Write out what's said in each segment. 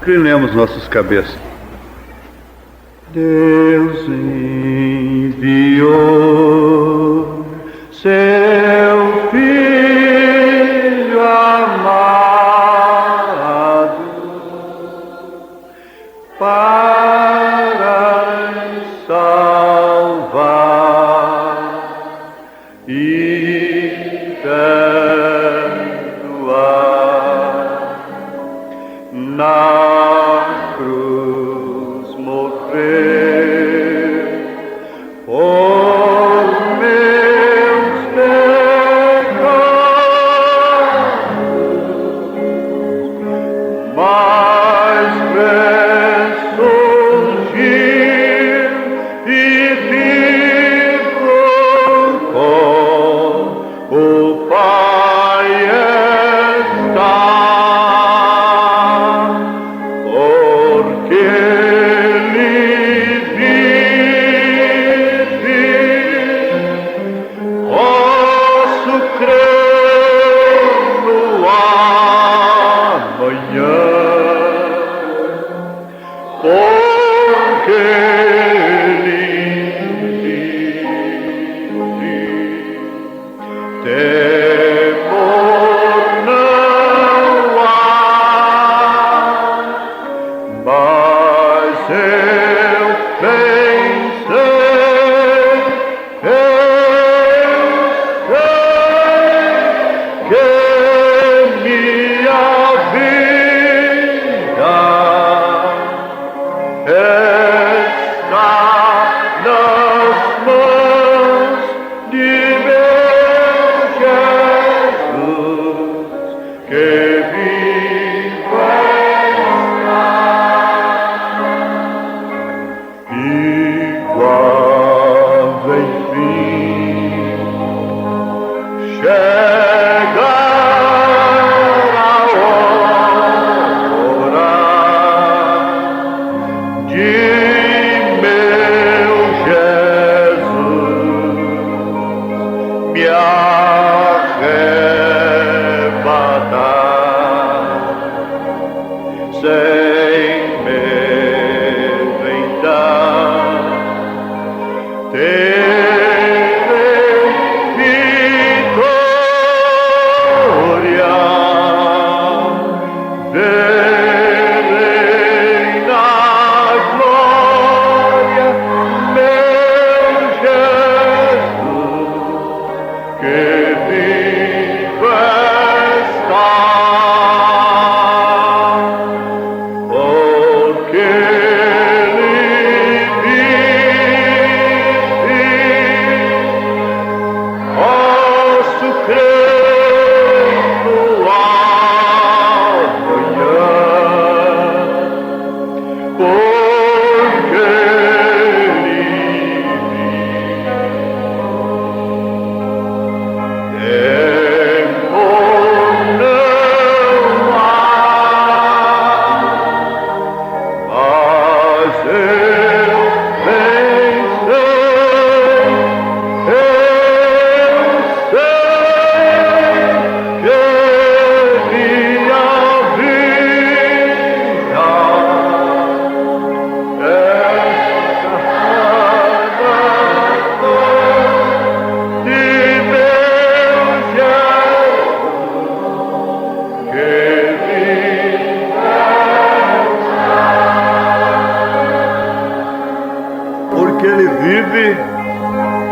Inclinemos nossas cabeças. Deus enviou seu Filho amado para salvar e perdoar. Na cruz morrer por meus pecados, mas ressurgir e vivo com o Pai está.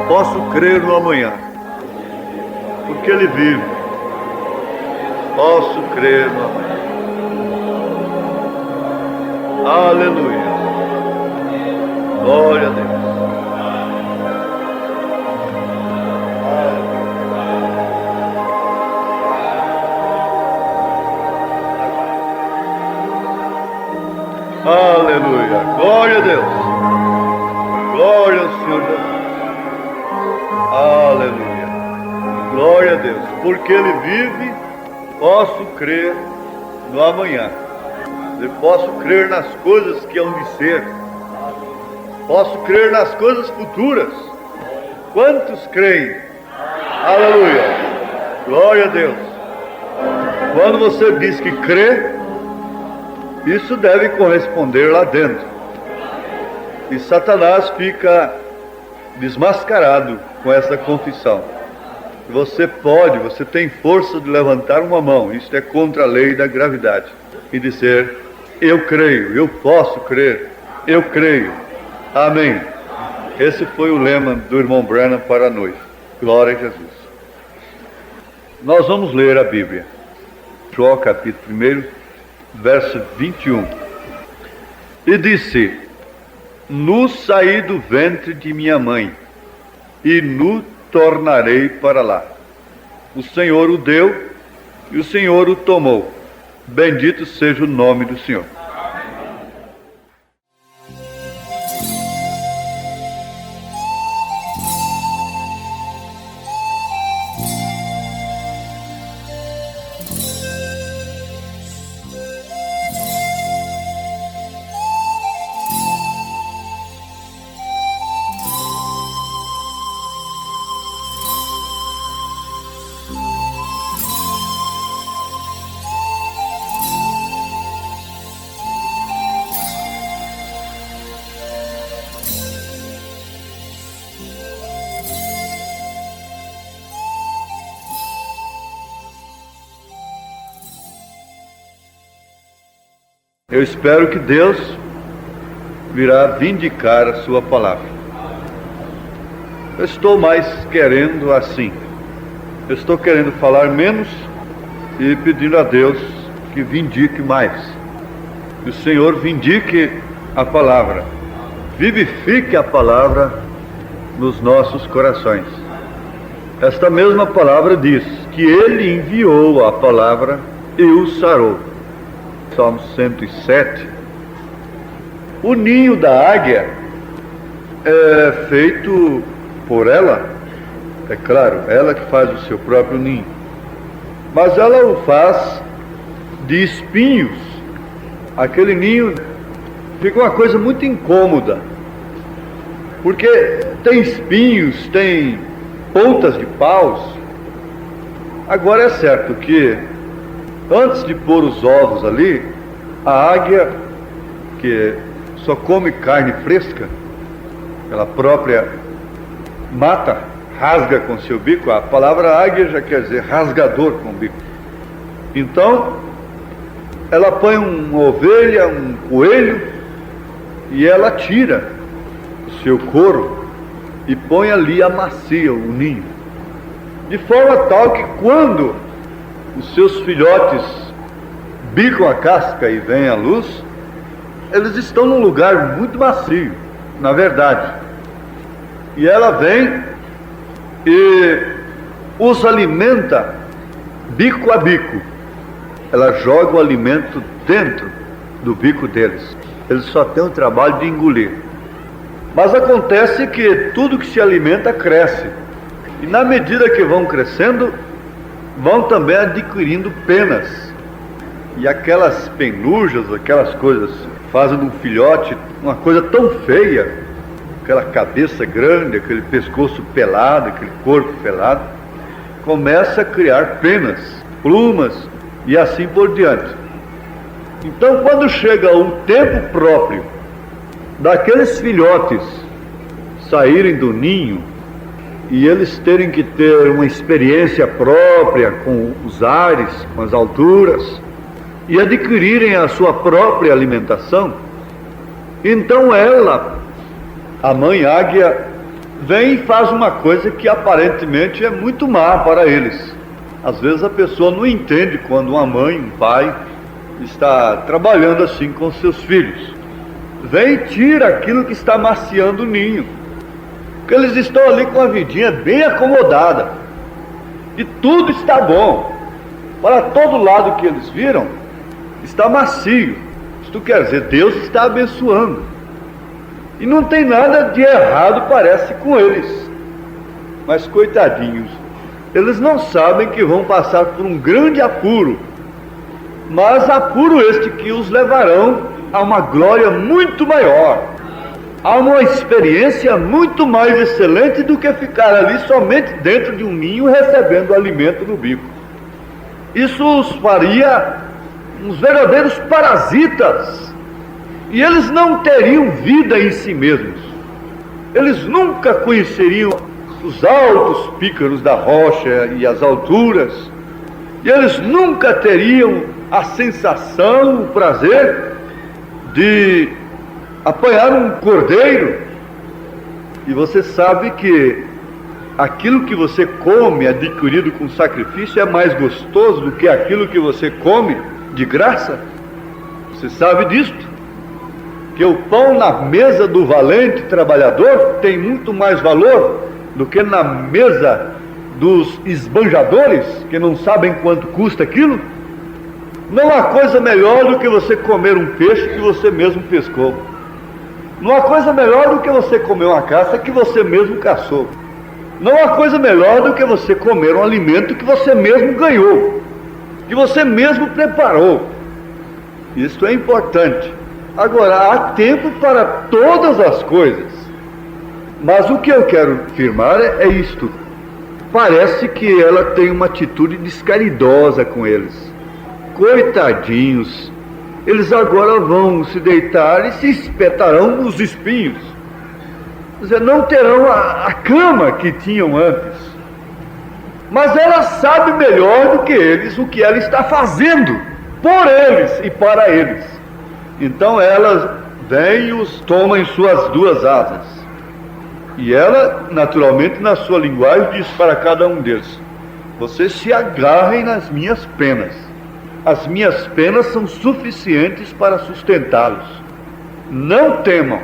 Posso crer no amanhã, porque Ele vive. Posso crer no amanhã. Aleluia. Glória a Deus. Aleluia. Glória a Deus. Glória ao Senhor Jesus. Aleluia. Glória a Deus. Porque Ele vive, posso crer no amanhã. Eu posso crer nas coisas que hão de ser. Posso crer nas coisas futuras. Quantos creem? Aleluia. Glória a Deus. Quando você diz que crê, Isso deve corresponder lá dentro. E Satanás fica desmascarado com essa confissão. Você tem força de levantar uma mão, isso é contra a lei da gravidade, e dizer: eu creio, eu posso crer, eu creio. Amém. Esse foi o lema do irmão Branham para a noite. Glória a Jesus. Nós vamos ler a Bíblia. João capítulo 1, verso 21. E disse: nu saí do ventre de minha mãe, e nu tornarei para lá. O Senhor o deu, e o Senhor o tomou. Bendito seja o nome do Senhor. Eu espero que Deus virá vindicar a sua palavra. Eu estou mais querendo assim. Eu estou querendo falar menos e pedindo a Deus que vindique mais. Que o Senhor vindique a palavra, vivifique a palavra nos nossos corações. Esta mesma palavra diz que Ele enviou a palavra e o sarou. Salmo 107. O ninho da águia é feito por ela, é claro, ela que faz o seu próprio ninho, mas ela o faz de espinhos. Aquele ninho fica uma coisa muito incômoda, porque tem espinhos, tem pontas de paus. Agora é certo que antes de pôr os ovos ali, a águia, que só come carne fresca, ela própria mata, rasga com seu bico. A palavra águia já quer dizer rasgador com o bico. Então, ela põe uma ovelha, um coelho, e ela tira o seu couro e põe ali, amacia o ninho, de forma tal que quando os seus filhotes bicam a casca e vêm à luz, eles estão num lugar muito macio, na verdade. E ela vem e os alimenta bico a bico. Ela joga o alimento dentro do bico deles. Eles só têm o trabalho de engolir. Mas acontece que tudo que se alimenta cresce. E na medida que vão crescendo, vão também adquirindo penas. E aquelas penujas, aquelas coisas, fazem um filhote uma coisa tão feia, aquela cabeça grande, aquele pescoço pelado, aquele corpo pelado, começa a criar penas, plumas e assim por diante. Então, quando chega o tempo próprio daqueles filhotes saírem do ninho, e eles terem que ter uma experiência própria com os ares, com as alturas, e adquirirem a sua própria alimentação, então ela, a mãe águia, vem e faz uma coisa que aparentemente é muito má para eles. Às vezes a pessoa não entende quando uma mãe, um pai, está trabalhando assim com seus filhos. Vem e tira aquilo que está maciando o ninho, porque eles estão ali com a vidinha bem acomodada, e tudo está bom. Para todo lado que eles viram, está macio. Isto quer dizer, Deus está abençoando. E não tem nada de errado, parece, com eles. Mas coitadinhos, eles não sabem que vão passar por um grande apuro. Mas apuro este que os levarão a uma glória muito maior, a uma experiência muito mais excelente do que ficar ali somente dentro de um ninho recebendo alimento no bico. Isso os faria uns verdadeiros parasitas, e eles não teriam vida em si mesmos. Eles nunca conheceriam os altos pícaros da rocha e as alturas, e eles nunca teriam a sensação, o prazer de apanhar um cordeiro. E você sabe que aquilo que você come adquirido com sacrifício é mais gostoso do que aquilo que você come de graça. Você sabe disto? Que o pão na mesa do valente trabalhador tem muito mais valor do que na mesa dos esbanjadores, que não sabem quanto custa aquilo. Não há coisa melhor do que você comer um peixe que você mesmo pescou. Não há coisa melhor do que você comer uma caça que você mesmo caçou. Não há coisa melhor do que você comer um alimento que você mesmo ganhou, que você mesmo preparou. Isto é importante. Agora, há tempo para todas as coisas. Mas o que eu quero afirmar é isto. Parece que ela tem uma atitude descaridosa com eles. Coitadinhos, eles agora vão se deitar e se espetarão nos espinhos. Quer dizer, não terão a cama que tinham antes. Mas ela sabe melhor do que eles o que ela está fazendo por eles e para eles. Então ela vem e os toma em suas duas asas. E ela, naturalmente, na sua linguagem, diz para cada um deles: vocês se agarrem nas minhas penas. As minhas penas são suficientes para sustentá-los. Não temam.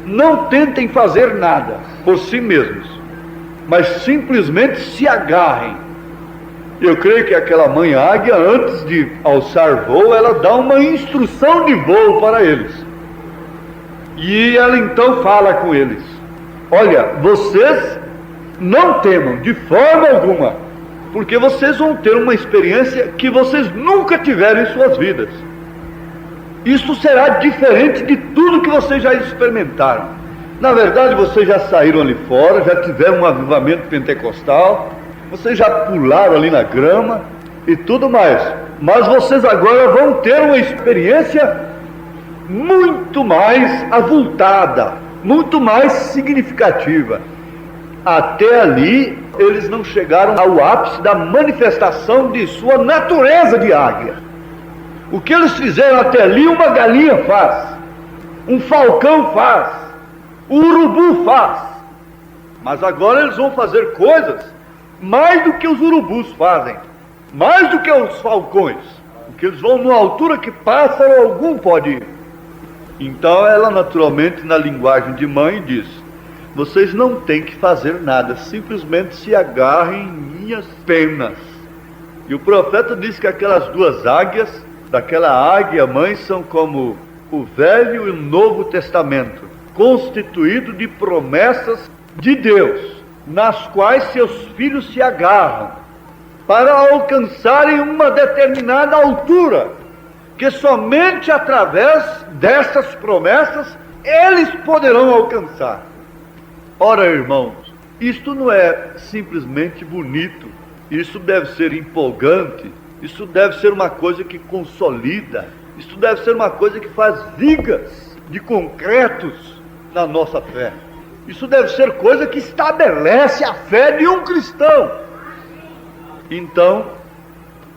Não tentem fazer nada por si mesmos, mas simplesmente se agarrem. Eu creio que aquela mãe águia, antes de alçar voo, ela dá uma instrução de voo para eles. E ela então fala com eles: olha, vocês não temam de forma alguma, porque vocês vão ter uma experiência que vocês nunca tiveram em suas vidas. Isso será diferente de tudo que vocês já experimentaram. Na verdade, vocês já saíram ali fora, já tiveram um avivamento pentecostal, vocês já pularam ali na grama e tudo mais. Mas vocês agora vão ter uma experiência muito mais avultada, muito mais significativa. Até ali, eles não chegaram ao ápice da manifestação de sua natureza de águia. O que eles fizeram até ali, uma galinha faz, um falcão faz, o urubu faz. Mas agora eles vão fazer coisas mais do que os urubus fazem, mais do que os falcões, porque eles vão numa altura que pássaro algum pode ir. Então ela, naturalmente, na linguagem de mãe, diz: vocês não têm que fazer nada, simplesmente se agarrem em minhas penas. E o profeta diz que aquelas duas águias, daquela águia mãe, são como o Velho e o Novo Testamento, constituído de promessas de Deus, nas quais seus filhos se agarram, para alcançarem uma determinada altura, que somente através dessas promessas eles poderão alcançar. Ora, irmãos, isto não é simplesmente bonito, isso deve ser empolgante, isso deve ser uma coisa que consolida, isso deve ser uma coisa que faz vigas de concretos na nossa fé. Isso deve ser coisa que estabelece a fé de um cristão. Então,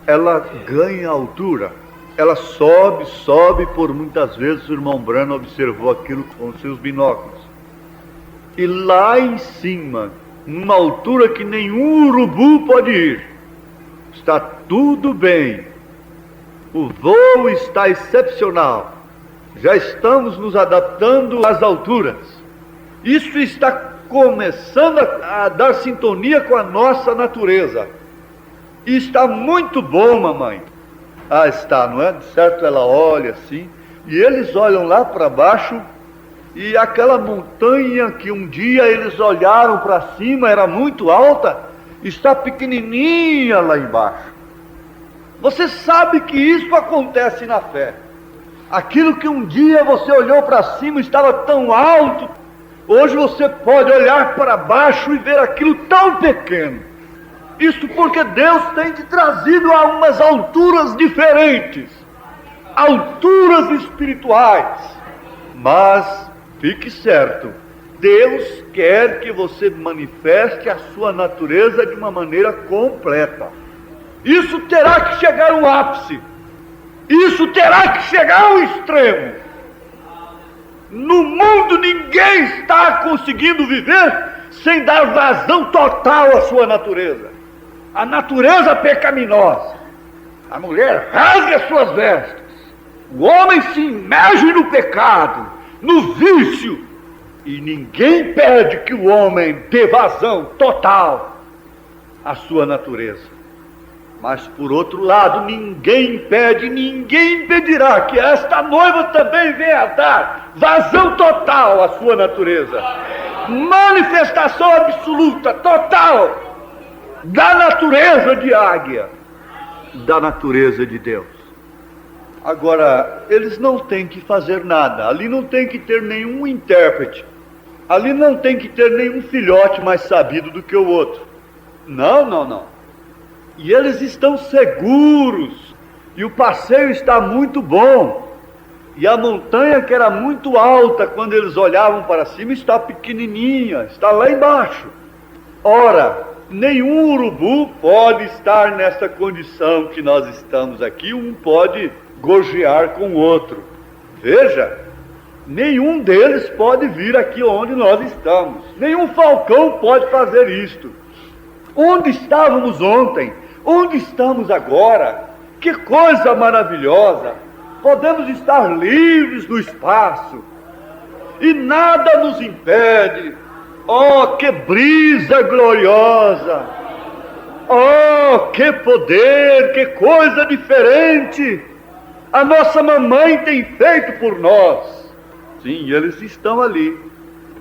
ela ganha altura, ela sobe por muitas vezes. O irmão Brano observou aquilo com seus binóculos. E lá em cima, numa altura que nenhum urubu pode ir, está tudo bem. O voo está excepcional. Já estamos nos adaptando às alturas. Isso está começando a dar sintonia com a nossa natureza. E está muito bom, mamãe. Ah, está, não é? De certo, ela olha assim, e eles olham lá para baixo, e aquela montanha que um dia eles olharam para cima, era muito alta, está pequenininha lá embaixo. Você sabe que isso acontece na fé. Aquilo que um dia você olhou para cima estava tão alto, hoje você pode olhar para baixo e ver aquilo tão pequeno. Isso porque Deus tem te trazido a umas alturas diferentes. alturas espirituais. Mas fique certo, Deus quer que você manifeste a sua natureza de uma maneira completa. Isso terá que chegar ao ápice. Isso terá que chegar ao extremo. No mundo ninguém está conseguindo viver sem dar vazão total à sua natureza. A natureza pecaminosa. A mulher rasga suas vestes. O homem se imerge no pecado, no vício. E ninguém pede que o homem dê vazão total à sua natureza. Mas, por outro lado, ninguém impede, ninguém impedirá que esta noiva também venha dar vazão total à sua natureza. Manifestação absoluta, total, da natureza de águia, da natureza de Deus. Agora, eles não têm que fazer nada, ali não tem que ter nenhum intérprete, ali não tem que ter nenhum filhote mais sabido do que o outro. Não, não, não. E eles estão seguros, e o passeio está muito bom, e a montanha que era muito alta quando eles olhavam para cima está pequenininha, está lá embaixo. Ora, nenhum urubu pode estar nessa condição que nós estamos aqui, um pode gorjear com o outro. Veja, nenhum deles pode vir aqui onde nós estamos, nenhum falcão pode fazer isto. Onde estávamos ontem? Onde estamos agora? Que coisa maravilhosa! Podemos estar livres no espaço e nada nos impede. Oh, que brisa gloriosa! Oh, que poder, que coisa diferente! A nossa mamãe tem feito por nós. Sim, eles estão ali.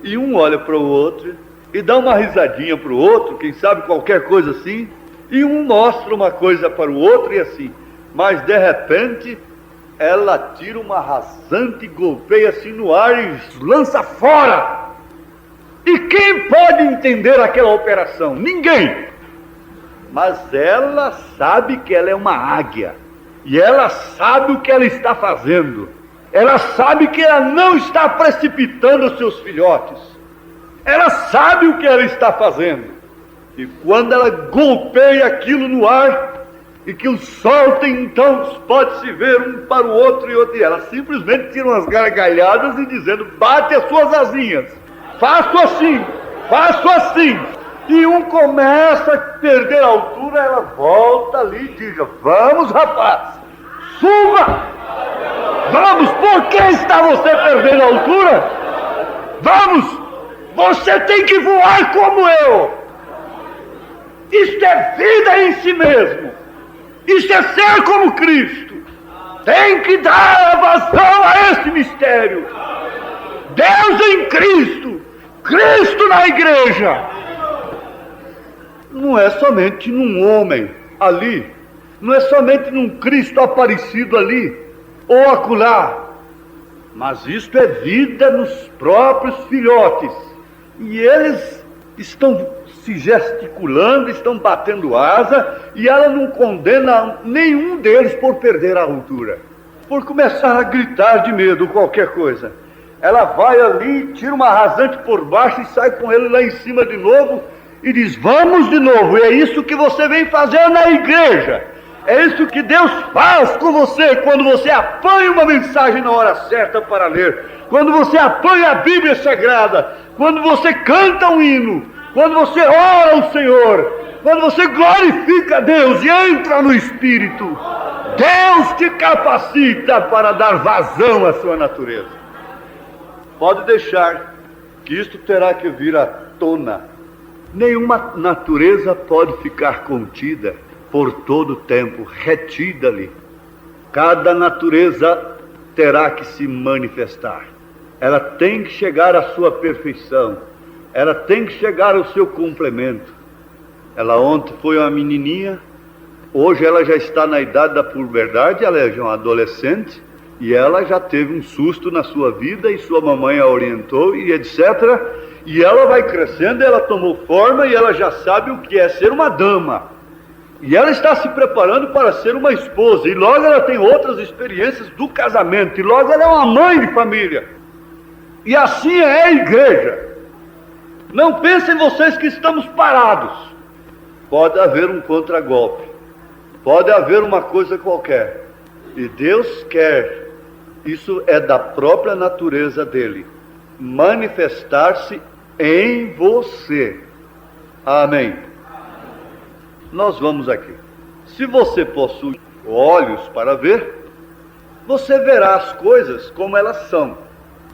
E um olha para o outro e dá uma risadinha para o outro, quem sabe qualquer coisa assim, e um mostra uma coisa para o outro e assim. Mas de repente ela tira uma rasante, golpeia assim no ar e lança fora. E quem pode entender aquela operação? Ninguém. Mas ela sabe que ela é uma águia, e ela sabe o que ela está fazendo. Ela sabe que ela não está precipitando os seus filhotes. Ela sabe o que ela está fazendo. E quando ela golpeia aquilo no ar, e que o solta, então pode-se ver um para o outro e outro. E ela simplesmente tira umas gargalhadas e dizendo: bate as suas asinhas, faço assim, faço assim. E um começa a perder a altura, ela volta ali e diz: vamos, rapaz, suba! Vamos, por que está você perdendo a altura? Vamos! Você tem que voar como eu. Isto é vida em si mesmo. Isto é ser como Cristo. Tem que dar vazão a esse mistério. Deus em Cristo, Cristo na igreja. Não é somente num homem ali, não é somente num Cristo aparecido ali ou acolá, mas isto é vida nos próprios filhotes. E eles estão se gesticulando, estão batendo asa, e ela não condena nenhum deles por perder a altura, por começar a gritar de medo, qualquer coisa. Ela vai ali, tira uma rasante por baixo e sai com ele lá em cima de novo, e diz: vamos de novo. E é isso que você vem fazer na igreja. É isso que Deus faz com você quando você apanha uma mensagem na hora certa para ler, quando você apanha a Bíblia Sagrada, quando você canta um hino, quando você ora ao Senhor, quando você glorifica a Deus e entra no Espírito. Deus te capacita para dar vazão à sua natureza. Pode deixar que isto terá que vir à tona. Nenhuma natureza pode ficar contida por todo o tempo, retida ali. Cada natureza terá que se manifestar. Ela tem que chegar à sua perfeição. Ela tem que chegar ao seu complemento. Ela ontem foi uma menininha, hoje ela já está na idade da puberdade, ela é já uma adolescente, e ela já teve um susto na sua vida, e sua mamãe a orientou, e etc. E ela vai crescendo, ela tomou forma, e ela já sabe o que é ser uma dama. E ela está se preparando para ser uma esposa, e logo ela tem outras experiências do casamento, e logo ela é uma mãe de família. E assim é a igreja. Não pensem vocês que estamos parados. Pode haver um contragolpe, pode haver uma coisa qualquer, e Deus quer, isso é da própria natureza dele, manifestar-se em você. Amém. Nós vamos aqui. Se você possui olhos para ver, você verá as coisas como elas são.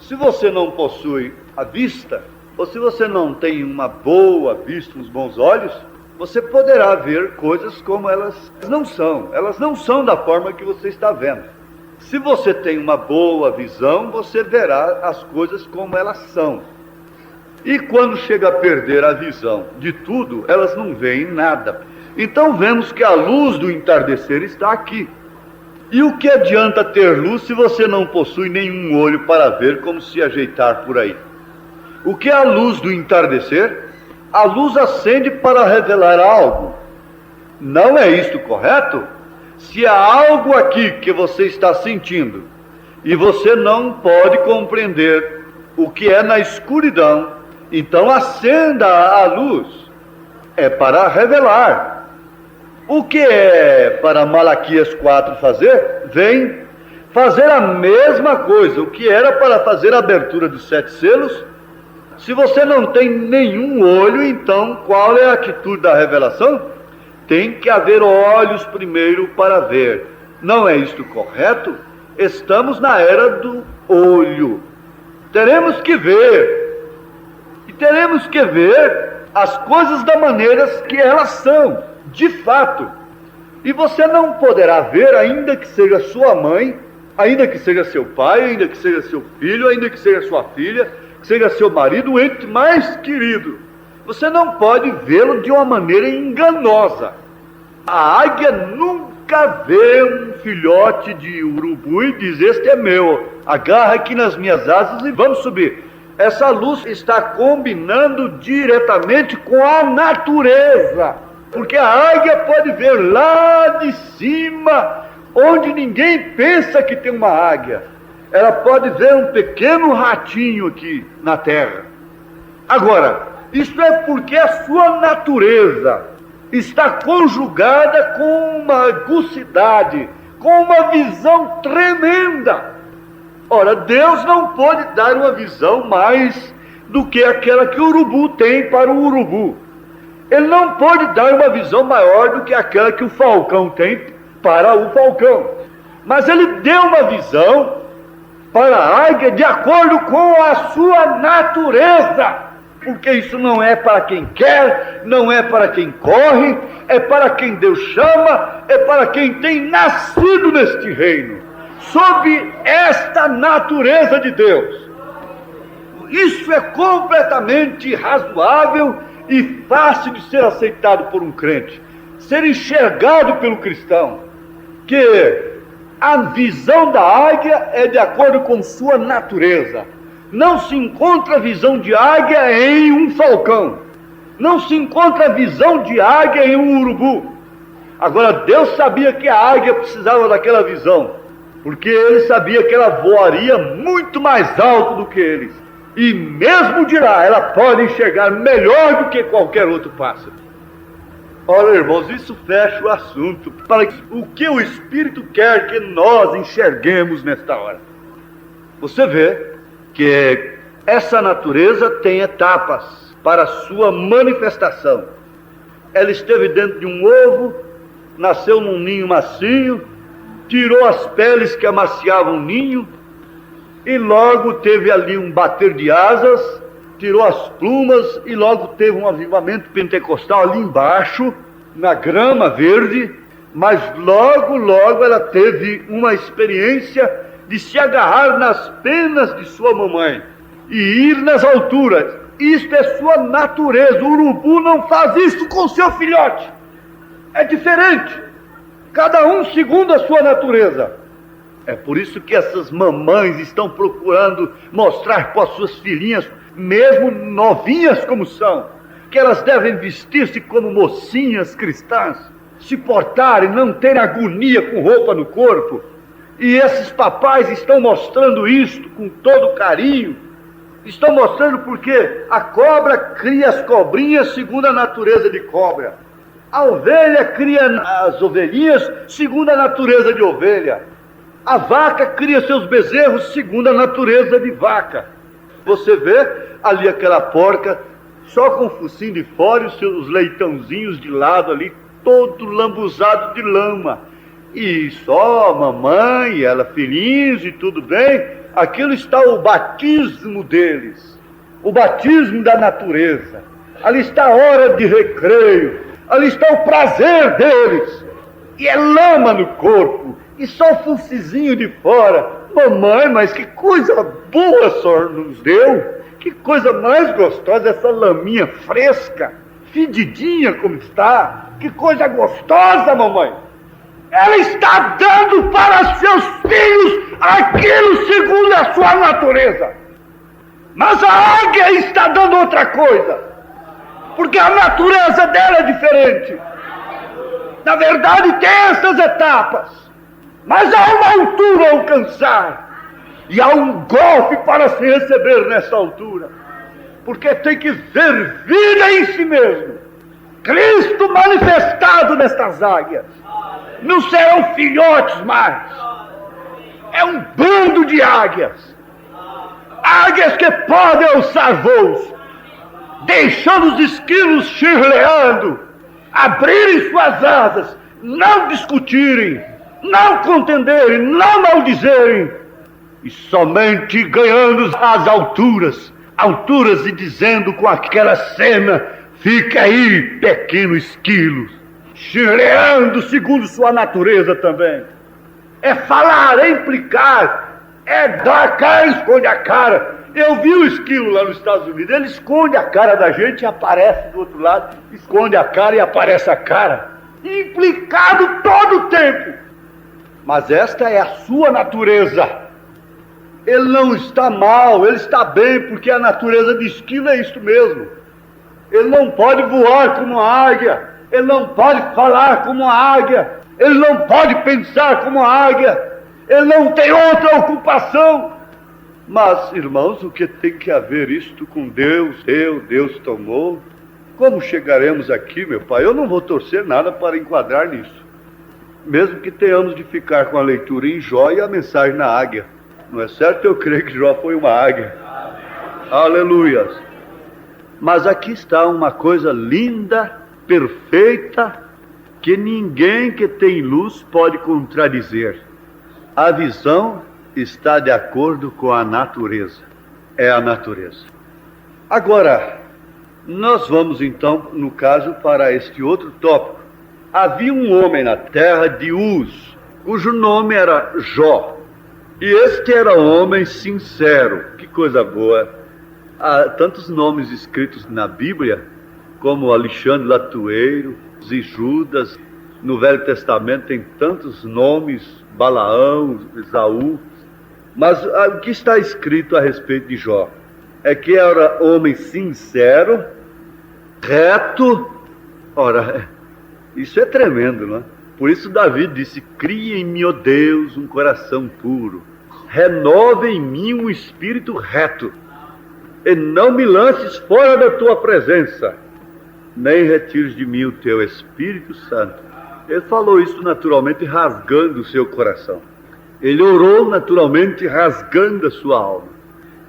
Se você não possui a vista, ou se você não tem uma boa vista, uns bons olhos, você poderá ver coisas como elas não são. Elas não são da forma que você está vendo. Se você tem uma boa visão, você verá as coisas como elas são. E quando chega a perder a visão de tudo, elas não veem nada. Então vemos que a luz do entardecer está aqui. E o que adianta ter luz se você não possui nenhum olho para ver como se ajeitar por aí? O que é a luz do entardecer? A luz acende para revelar algo. Não é isto correto? Se há algo aqui que você está sentindo e você não pode compreender o que é na escuridão, então acenda a luz. É para revelar. O que é para Malaquias 4 fazer? Vem fazer a mesma coisa. O que era para fazer a abertura dos 7 selos? Se você não tem nenhum olho, então qual é a atitude da revelação? Tem que haver olhos primeiro para ver. Não é isto correto? Estamos na era do olho. Teremos que ver. E teremos que ver as coisas da maneira que elas são, de fato. E você não poderá ver, ainda que seja sua mãe, ainda que seja seu pai, ainda que seja seu filho, ainda que seja sua filha, que seja seu marido, o ente mais querido. Você não pode vê-lo de uma maneira enganosa. A águia nunca vê um filhote de urubu e diz: este é meu, agarra aqui nas minhas asas e vamos subir. Essa luz está combinando diretamente com a natureza, porque a águia pode ver lá de cima, onde ninguém pensa que tem uma águia. Ela pode ver um pequeno ratinho aqui na terra. Agora, isso é porque a sua natureza está conjugada com uma agucidade, com uma visão tremenda. Ora, Deus não pode dar uma visão mais do que aquela que o urubu tem para o urubu. Ele não pode dar uma visão maior do que aquela que o falcão tem para o falcão. Mas ele deu uma visão para a águia de acordo com a sua natureza. Porque isso não é para quem quer, não é para quem corre, é para quem Deus chama, é para quem tem nascido neste reino, sob esta natureza de Deus. Isso é completamente razoável e fácil de ser aceitado por um crente, ser enxergado pelo cristão, que a visão da águia é de acordo com sua natureza. Não se encontra a visão de águia em um falcão, não se encontra a visão de águia em um urubu. Agora, Deus sabia que a águia precisava daquela visão, porque ele sabia que ela voaria muito mais alto do que eles, e mesmo de lá ela pode enxergar melhor do que qualquer outro pássaro. Ora, irmãos, isso fecha o assunto para o que o Espírito quer que nós enxerguemos nesta hora. Você vê que essa natureza tem etapas para a sua manifestação. Ela esteve dentro de um ovo, nasceu num ninho macio, tirou as peles que amaciavam o ninho, e logo teve ali um bater de asas, tirou as plumas, e logo teve um avivamento pentecostal ali embaixo, na grama verde, mas logo ela teve uma experiência de se agarrar nas penas de sua mamãe e ir nas alturas. Isto é sua natureza. O urubu não faz isso com seu filhote. É diferente. Cada um segundo a sua natureza. É por isso que essas mamães estão procurando mostrar para as suas filhinhas, mesmo novinhas como são, que elas devem vestir-se como mocinhas cristãs. se portarem, não terem agonia com roupa no corpo. E esses papais estão mostrando isto com todo carinho. Estão mostrando porque a cobra cria as cobrinhas segundo a natureza de cobra. A ovelha cria as ovelhinhas segundo a natureza de ovelha. A vaca cria seus bezerros segundo a natureza de vaca. Você vê ali aquela porca só com o focinho de fora e os seus leitãozinhos de lado ali, todo lambuzado de lama. E só a mamãe, ela filhinhos e tudo bem, aquilo está o batismo deles, o batismo da natureza. Ali está a hora de recreio, ali está o prazer deles. E é lama no corpo, e só o focinho de fora. Mamãe, mas que coisa boa o senhor nos deu! Que coisa mais gostosa essa laminha fresca, fedidinha como está. Que coisa gostosa, mamãe. Ela está dando para seus filhos aquilo segundo a sua natureza. Mas a águia está dando outra coisa, porque a natureza dela é diferente. Na verdade tem essas etapas, mas há uma altura a alcançar. E há um golpe para se receber nessa altura, porque tem que ver vida em si mesmo, Cristo manifestado nestas águias. Não serão filhotes mais, é um bando de águias, águias que podem alçar voos, deixando os esquilos chirleando, abrirem suas asas, não discutirem, não contenderem, não maldizerem, e somente ganhando as alturas e dizendo com aquela cena: fica aí, pequeno esquilo, chirleando segundo sua natureza também. É falar, é implicar, é dar a cara e esconde a cara. Eu vi o esquilo lá nos Estados Unidos, ele esconde a cara da gente e aparece do outro lado, esconde a cara e aparece a cara, implicado todo o tempo. Mas esta é a sua natureza. Ele não está mal, ele está bem, porque a natureza de esquilo é isto mesmo. Ele não pode voar como a águia, ele não pode falar como a águia, ele não pode pensar como a águia, ele não tem outra ocupação. Mas, irmãos, o que tem que haver isto com Deus? Deus tomou. Como chegaremos aqui, meu pai? Eu não vou torcer nada para enquadrar nisso, mesmo que tenhamos de ficar com a leitura em Jó e a mensagem na águia. Não é certo? Eu creio que Jó foi uma águia. Aleluias. Mas aqui está uma coisa linda, perfeita, que ninguém que tem luz pode contradizer. A visão está de acordo com a natureza. É a natureza. Agora, nós vamos então, no caso, para este outro tópico. Havia um homem na terra de Uz, cujo nome era Jó. E este era um homem sincero. Que coisa boa. Há tantos nomes escritos na Bíblia, como Alexandre Latueiro e Judas. No Velho Testamento tem tantos nomes, Balaão, Esaú. Mas o que está escrito a respeito de Jó é que era homem sincero, reto. Ora, isso é tremendo, não é? Por isso Davi disse: cria em mim, ó Deus, um coração puro, renova em mim um espírito reto, e não me lances fora da tua presença, nem retires de mim o teu Espírito Santo. Ele falou isso naturalmente rasgando o seu coração. Ele orou naturalmente rasgando a sua alma.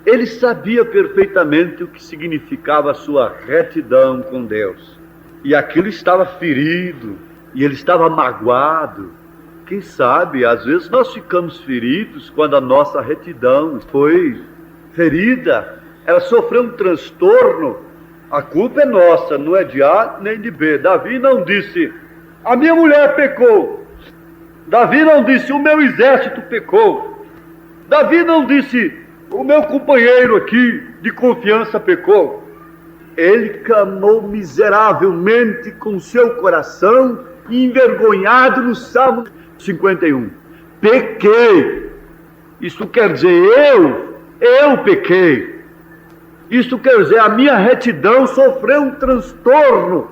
Ele sabia perfeitamente o que significava a sua retidão com Deus. E aquilo estava ferido, e ele estava magoado. Quem sabe, às vezes nós ficamos feridos quando a nossa retidão foi ferida. Ela sofreu um transtorno. A culpa é nossa, não é de A nem de B. Davi não disse: a minha mulher pecou. Davi não disse: o meu exército pecou. Davi não disse: o meu companheiro aqui de confiança pecou. Ele clamou miseravelmente com seu coração, envergonhado, no Salmo 51. Pequei. Isso quer dizer, eu pequei. Isso quer dizer, a minha retidão sofreu um transtorno.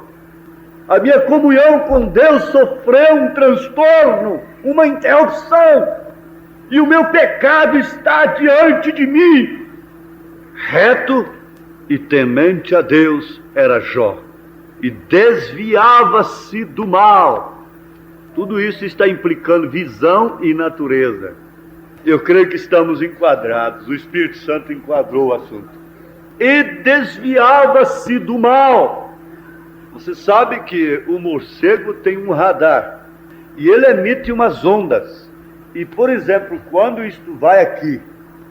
A minha comunhão com Deus sofreu um transtorno, uma interrupção, e o meu pecado está diante de mim. Reto e temente a Deus era Jó, e desviava-se do mal. Tudo isso está implicando visão e natureza. Eu creio que estamos enquadrados, o Espírito Santo enquadrou o assunto. E desviava-se do mal. Você sabe que o morcego tem um radar, e ele emite umas ondas. E, por exemplo, quando isto vai aqui,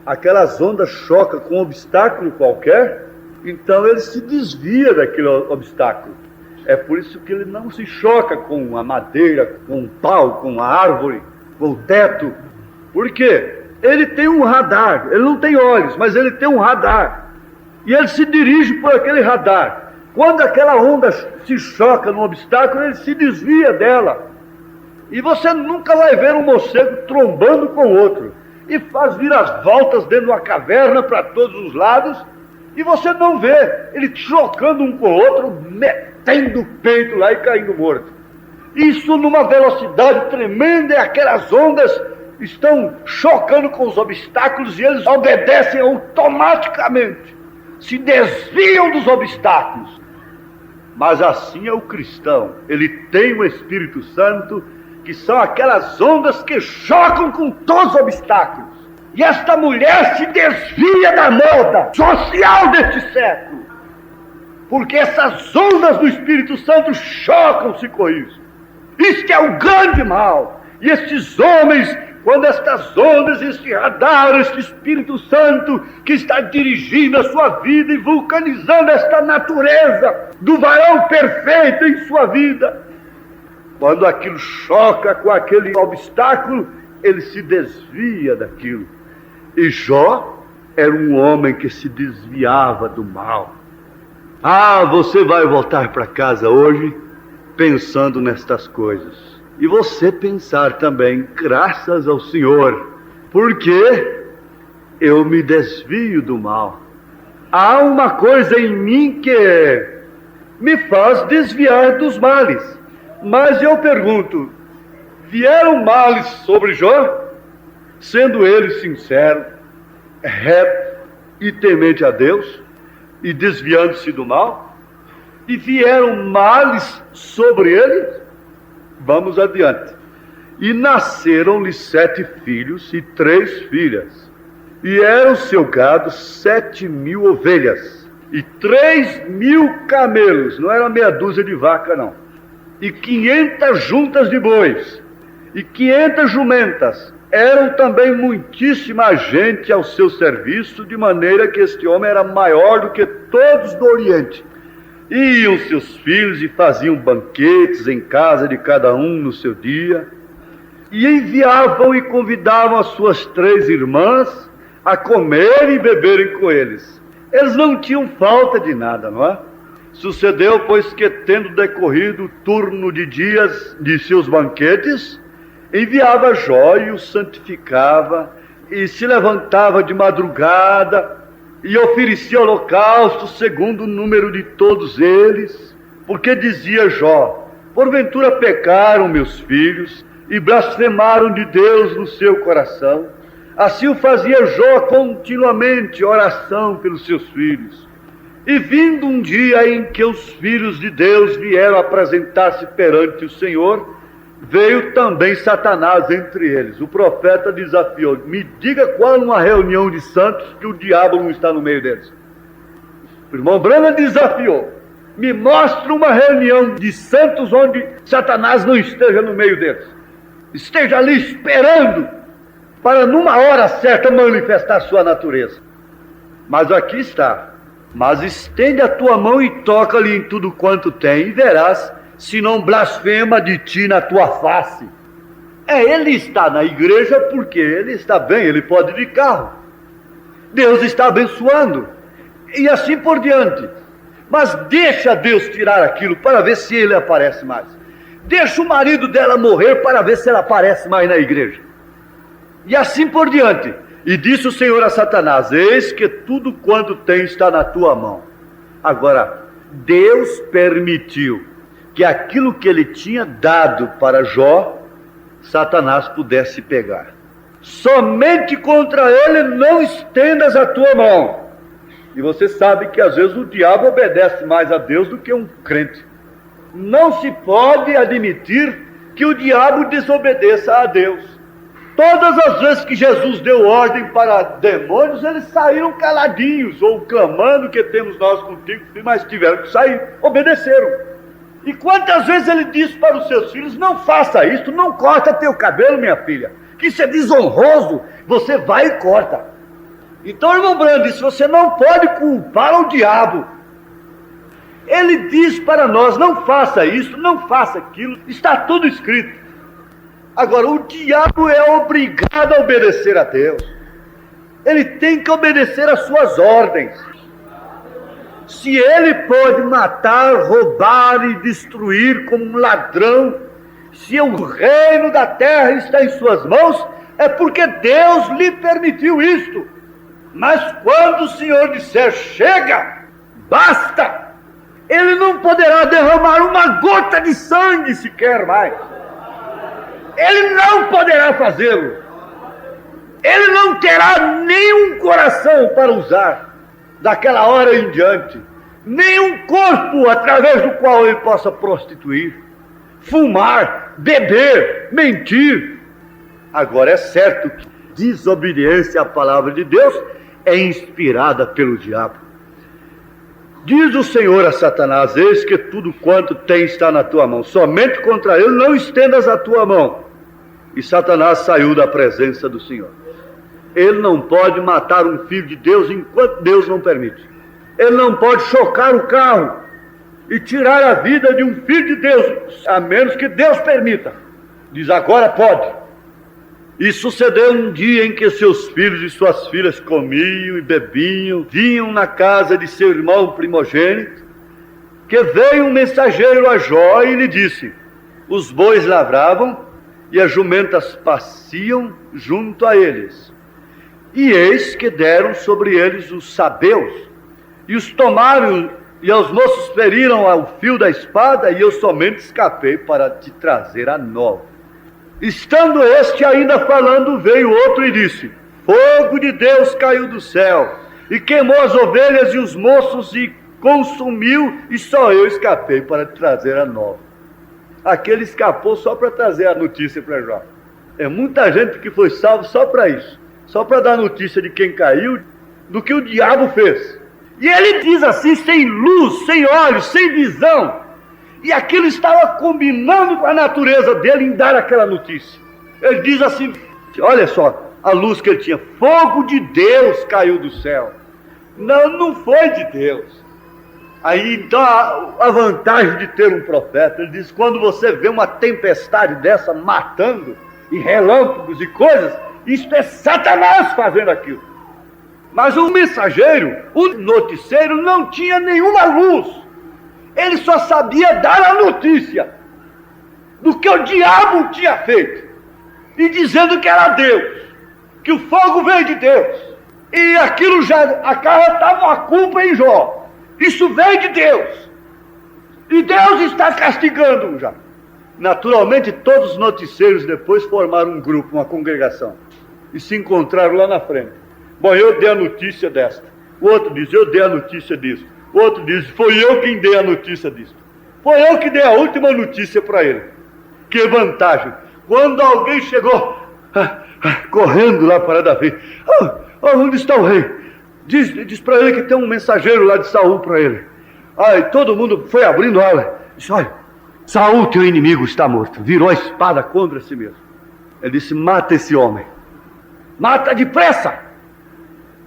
aquelas ondas chocam com um obstáculo qualquer, então ele se desvia daquele obstáculo. É por isso que ele não se choca com a madeira, com o pau, com a árvore, com o teto. Por quê? Ele tem um radar, ele não tem olhos, mas ele tem um radar. E ele se dirige por aquele radar. Quando aquela onda se choca num obstáculo, ele se desvia dela. E você nunca vai ver um morcego trombando com o outro. E faz vir as voltas dentro de uma caverna para todos os lados. E você não vê ele chocando um com o outro, metendo o peito lá e caindo morto. Isso numa velocidade tremenda, e aquelas ondas estão chocando com os obstáculos e eles obedecem automaticamente. Se desviam dos obstáculos. Mas assim é o cristão. Ele tem o Espírito Santo, que são aquelas ondas que chocam com todos os obstáculos. E esta mulher se desvia da moda social deste século, porque essas ondas do Espírito Santo chocam-se com isso. Isto é o grande mal. E estes homens, quando estas ondas, este radar, este Espírito Santo que está dirigindo a sua vida e vulcanizando esta natureza do varão perfeito em sua vida, quando aquilo choca com aquele obstáculo, ele se desvia daquilo. E Jó era um homem que se desviava do mal. Ah, você vai voltar para casa hoje pensando nestas coisas. E você pensar também, graças ao Senhor, porque eu me desvio do mal. Há uma coisa em mim que me faz desviar dos males. Mas eu pergunto, vieram males sobre Jó? Sendo ele sincero, reto e temente a Deus, e desviando-se do mal? E vieram males sobre ele? Vamos adiante. E nasceram-lhe 7 filhos e 3 filhas. E era o seu gado 7.000 ovelhas e 3.000 camelos. Não era meia dúzia de vaca, não. E 500 juntas de bois. E 500 jumentas. Eram também muitíssima gente ao seu serviço, de maneira que este homem era maior do que todos do Oriente. E iam seus filhos e faziam banquetes em casa de cada um no seu dia, e enviavam e convidavam as suas 3 irmãs a comer e beberem com eles. Eles não tinham falta de nada, não é? Sucedeu, pois, que tendo decorrido o turno de dias de seus banquetes, enviava Jó e o santificava, e se levantava de madrugada, e oferecia holocausto segundo o número de todos eles, porque dizia Jó: porventura pecaram meus filhos, e blasfemaram de Deus no seu coração. Assim o fazia Jó continuamente, oração pelos seus filhos. E vindo um dia em que os filhos de Deus vieram apresentar-se perante o Senhor, veio também Satanás entre eles. O profeta desafiou: me diga qual uma reunião de santos que o diabo não está no meio deles. O irmão Branham desafiou: me mostre uma reunião de santos onde Satanás não esteja no meio deles, esteja ali esperando para numa hora certa manifestar sua natureza. Mas aqui está: mas estende a tua mão e toca-lhe em tudo quanto tem, e verás se não blasfema de ti na tua face. Ele está na igreja porque ele está bem, ele pode ir de carro, Deus está abençoando, e assim por diante. Mas deixa Deus tirar aquilo para ver se ele aparece mais. Deixa o marido dela morrer para ver se ela aparece mais na igreja. E assim por diante. E disse o Senhor a Satanás: eis que tudo quanto tem está na tua mão. Agora, Deus permitiu que aquilo que ele tinha dado para Jó, Satanás pudesse pegar. Somente contra ele não estendas a tua mão. E você sabe que às vezes o diabo obedece mais a Deus do que um crente. Não se pode admitir que o diabo desobedeça a Deus. Todas as vezes que Jesus deu ordem para demônios, eles saíram caladinhos, ou clamando que temos nós contigo, mas tiveram que sair, obedeceram. E quantas vezes ele disse para os seus filhos: não faça isso, não corta teu cabelo, minha filha, que isso é desonroso, você vai e corta. Então, irmão Brando, se você não pode culpar o diabo, ele diz para nós: não faça isso, não faça aquilo, está tudo escrito. Agora, o diabo é obrigado a obedecer a Deus. Ele tem que obedecer às suas ordens. Se ele pode matar, roubar e destruir como um ladrão, se o reino da terra está em suas mãos, é porque Deus lhe permitiu isto. Mas quando o Senhor disser: chega, basta, ele não poderá derramar uma gota de sangue sequer mais. Ele não poderá fazê-lo. Ele não terá nenhum coração para usar daquela hora em diante, nenhum corpo através do qual ele possa prostituir, fumar, beber, mentir. Agora, é certo que desobediência à palavra de Deus é inspirada pelo diabo. Diz o Senhor a Satanás: eis que tudo quanto tem está na tua mão, somente contra ele não estendas a tua mão. E Satanás saiu da presença do Senhor. Ele não pode matar um filho de Deus enquanto Deus não permite. Ele não pode chocar o carro e tirar a vida de um filho de Deus, a menos que Deus permita. Diz: agora pode. E sucedeu um dia em que seus filhos e suas filhas comiam e bebiam, vinham na casa de seu irmão primogênito, que veio um mensageiro a Jó e lhe disse: os bois lavravam e as jumentas paciam junto a eles. E eis que deram sobre eles os sabeus, e os tomaram, e aos moços feriram ao fio da espada, e eu somente escapei para te trazer a nova. Estando este ainda falando, veio outro e disse: fogo de Deus caiu do céu, e queimou as ovelhas e os moços, e consumiu, e só eu escapei para te trazer a nova. Aquele escapou só para trazer a notícia para Jó. É muita gente que foi salvo só para isso, só para dar notícia de quem caiu, do que o diabo fez. E ele diz assim, sem luz, sem olhos, sem visão. E aquilo estava combinando com a natureza dele em dar aquela notícia. Ele diz assim: olha só a luz que ele tinha: fogo de Deus caiu do céu. Não, não foi de Deus. Aí então a vantagem de ter um profeta, ele diz: quando você vê uma tempestade dessa matando, e relâmpagos e coisas, isto é Satanás fazendo aquilo. Mas o mensageiro, o noticieiro, não tinha nenhuma luz. Ele só sabia dar a notícia do que o diabo tinha feito, e dizendo que era Deus, que o fogo veio de Deus, e aquilo já acarretava a culpa em Jó. Isso veio de Deus, e Deus está castigando já. Naturalmente, todos os noticieiros depois formaram um grupo, uma congregação, e se encontraram lá na frente. Bom, eu dei a notícia desta. O outro diz: eu dei a notícia disso. O outro diz: foi eu quem dei a notícia disso. Foi eu que dei a última notícia para ele. Que vantagem! Quando alguém chegou correndo lá para Davi: onde está o rei? Diz para ele que tem um mensageiro lá de Saul para ele. Aí todo mundo foi abrindo ala. Disse: olha, Saul, teu inimigo, está morto. Virou a espada contra si mesmo. Ele disse: mata esse homem. Mata depressa.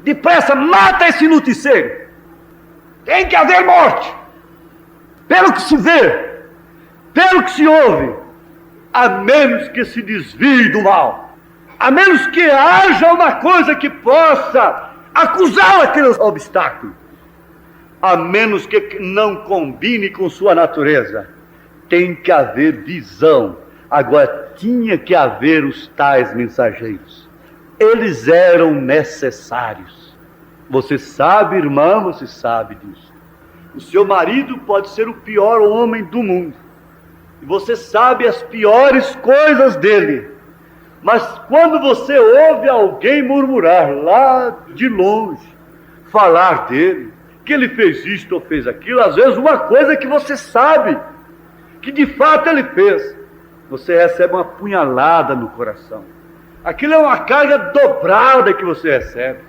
Depressa, mata esse noticieiro. Tem que haver morte. Pelo que se vê, pelo que se ouve, a menos que se desvie do mal, a menos que haja uma coisa que possa acusá-lo aquele obstáculo, a menos que não combine com sua natureza, tem que haver visão. Agora, tinha que haver os tais mensageiros. Eles eram necessários. Você sabe, irmã, você sabe disso. O seu marido pode ser o pior homem do mundo, e você sabe as piores coisas dele. Mas quando você ouve alguém murmurar lá de longe, falar dele, que ele fez isto ou fez aquilo, às vezes uma coisa que você sabe, que de fato ele fez, você recebe uma punhalada no coração. Aquilo é uma carga dobrada que você recebe.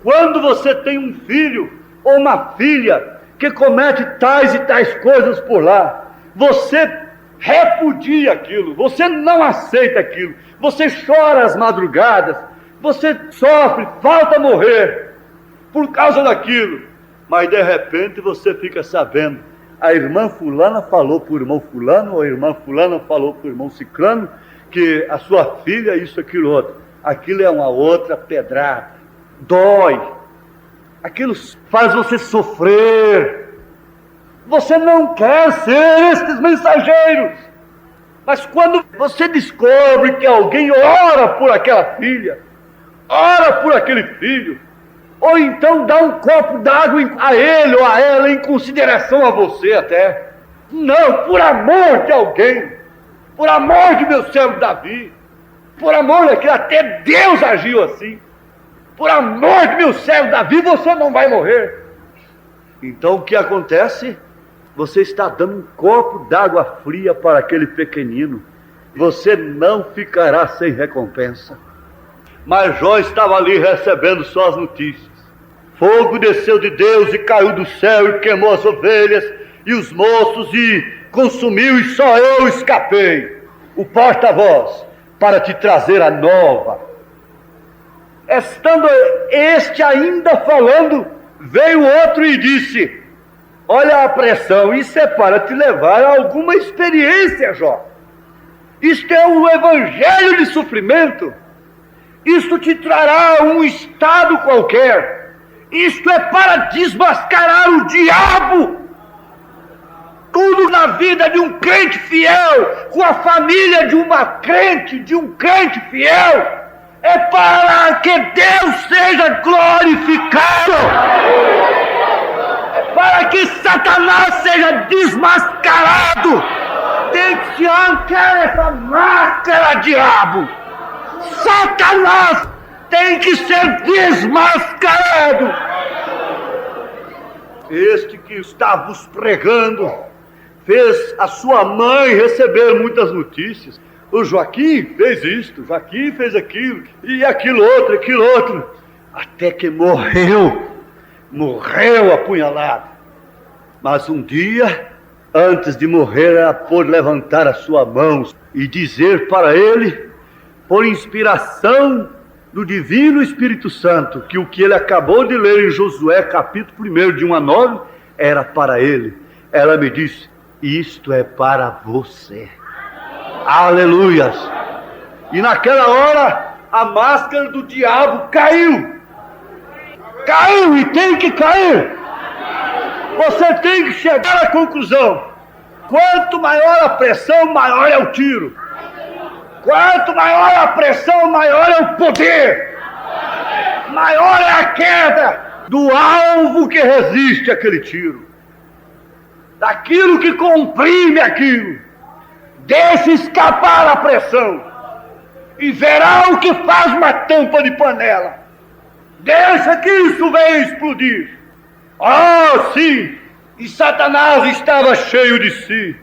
Quando você tem um filho ou uma filha que comete tais e tais coisas por lá, você repudia aquilo, você não aceita aquilo, você chora às madrugadas, você sofre, falta morrer por causa daquilo, mas de repente você fica sabendo, a irmã fulana falou para o irmão fulano, ou a irmã fulana falou para o irmão ciclano, que a sua filha isso, aquilo, outro. Aquilo é uma outra pedrada, dói, aquilo faz você sofrer. Você não quer ser esses mensageiros, mas quando você descobre que alguém ora por aquela filha, ora por aquele filho, ou então dá um copo d'água a ele ou a ela em consideração a você até, não, por amor de alguém, por amor de meu servo Davi, por amor daquele, até Deus agiu assim, por amor de meu servo Davi, você não vai morrer. Então o que acontece? Você está dando um copo d'água fria para aquele pequenino. Você não ficará sem recompensa. Mas Jó estava ali recebendo só as notícias. Fogo desceu de Deus e caiu do céu e queimou as ovelhas e os moços e consumiu, e só eu escapei, o porta-voz, para te trazer a nova. Estando este ainda falando, veio outro e disse: olha a pressão, isso é para te levar a alguma experiência, Jó. Isto é um evangelho de sofrimento. Isto te trará um estado qualquer. Isto é para desmascarar o diabo. Tudo na vida de um crente fiel, com a família de uma crente, de um crente fiel, é para que Deus seja glorificado. Para que Satanás seja desmascarado. Tem que se arrancar essa máscara, diabo. Satanás tem que ser desmascarado. Este que está vos pregando fez a sua mãe receber muitas notícias. O Joaquim fez isto, Joaquim fez aquilo, e aquilo outro, até que morreu apunhalado. Mas um dia, antes de morrer, ela pôde levantar a sua mão e dizer para ele, por inspiração do Divino Espírito Santo, que o que ele acabou de ler em Josué, capítulo 1, de 1 a 9, era para ele. Ela me disse: isto é para você. Aleluias! E naquela hora, a máscara do diabo caiu. Caiu e tem que cair. Você tem que chegar à conclusão: quanto maior a pressão, maior é o tiro. Quanto maior a pressão, maior é o poder. Maior é a queda do alvo que resiste àquele tiro, daquilo que comprime aquilo. Deixe escapar a pressão e verá o que faz uma tampa de panela. Deixa que isso venha explodir. Ah, sim! E Satanás estava cheio de si,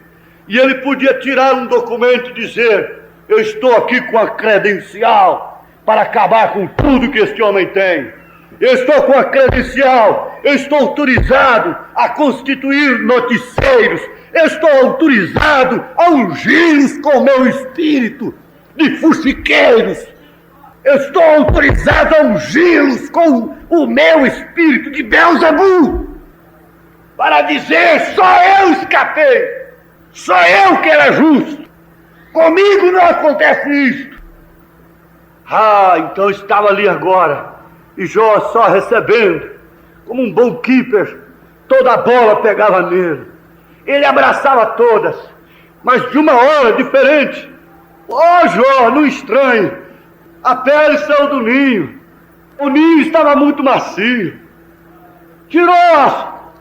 e ele podia tirar um documento e dizer: eu estou aqui com a credencial para acabar com tudo que este homem tem. Eu estou com a credencial, eu estou autorizado a constituir noticieiros, eu estou autorizado a ungir-los com o meu espírito de fuxiqueiros, eu estou autorizado a ungí-los com o meu espírito de Beelzebu, para dizer: só eu escapei, só eu que era justo, comigo não acontece isto. Ah, então estava ali agora, e Jó só recebendo, como um bom keeper, toda a bola pegava nele, ele abraçava todas, mas de uma hora diferente. Ó Jó, não estranhe, a pele saiu do ninho, o ninho estava muito macio, tirou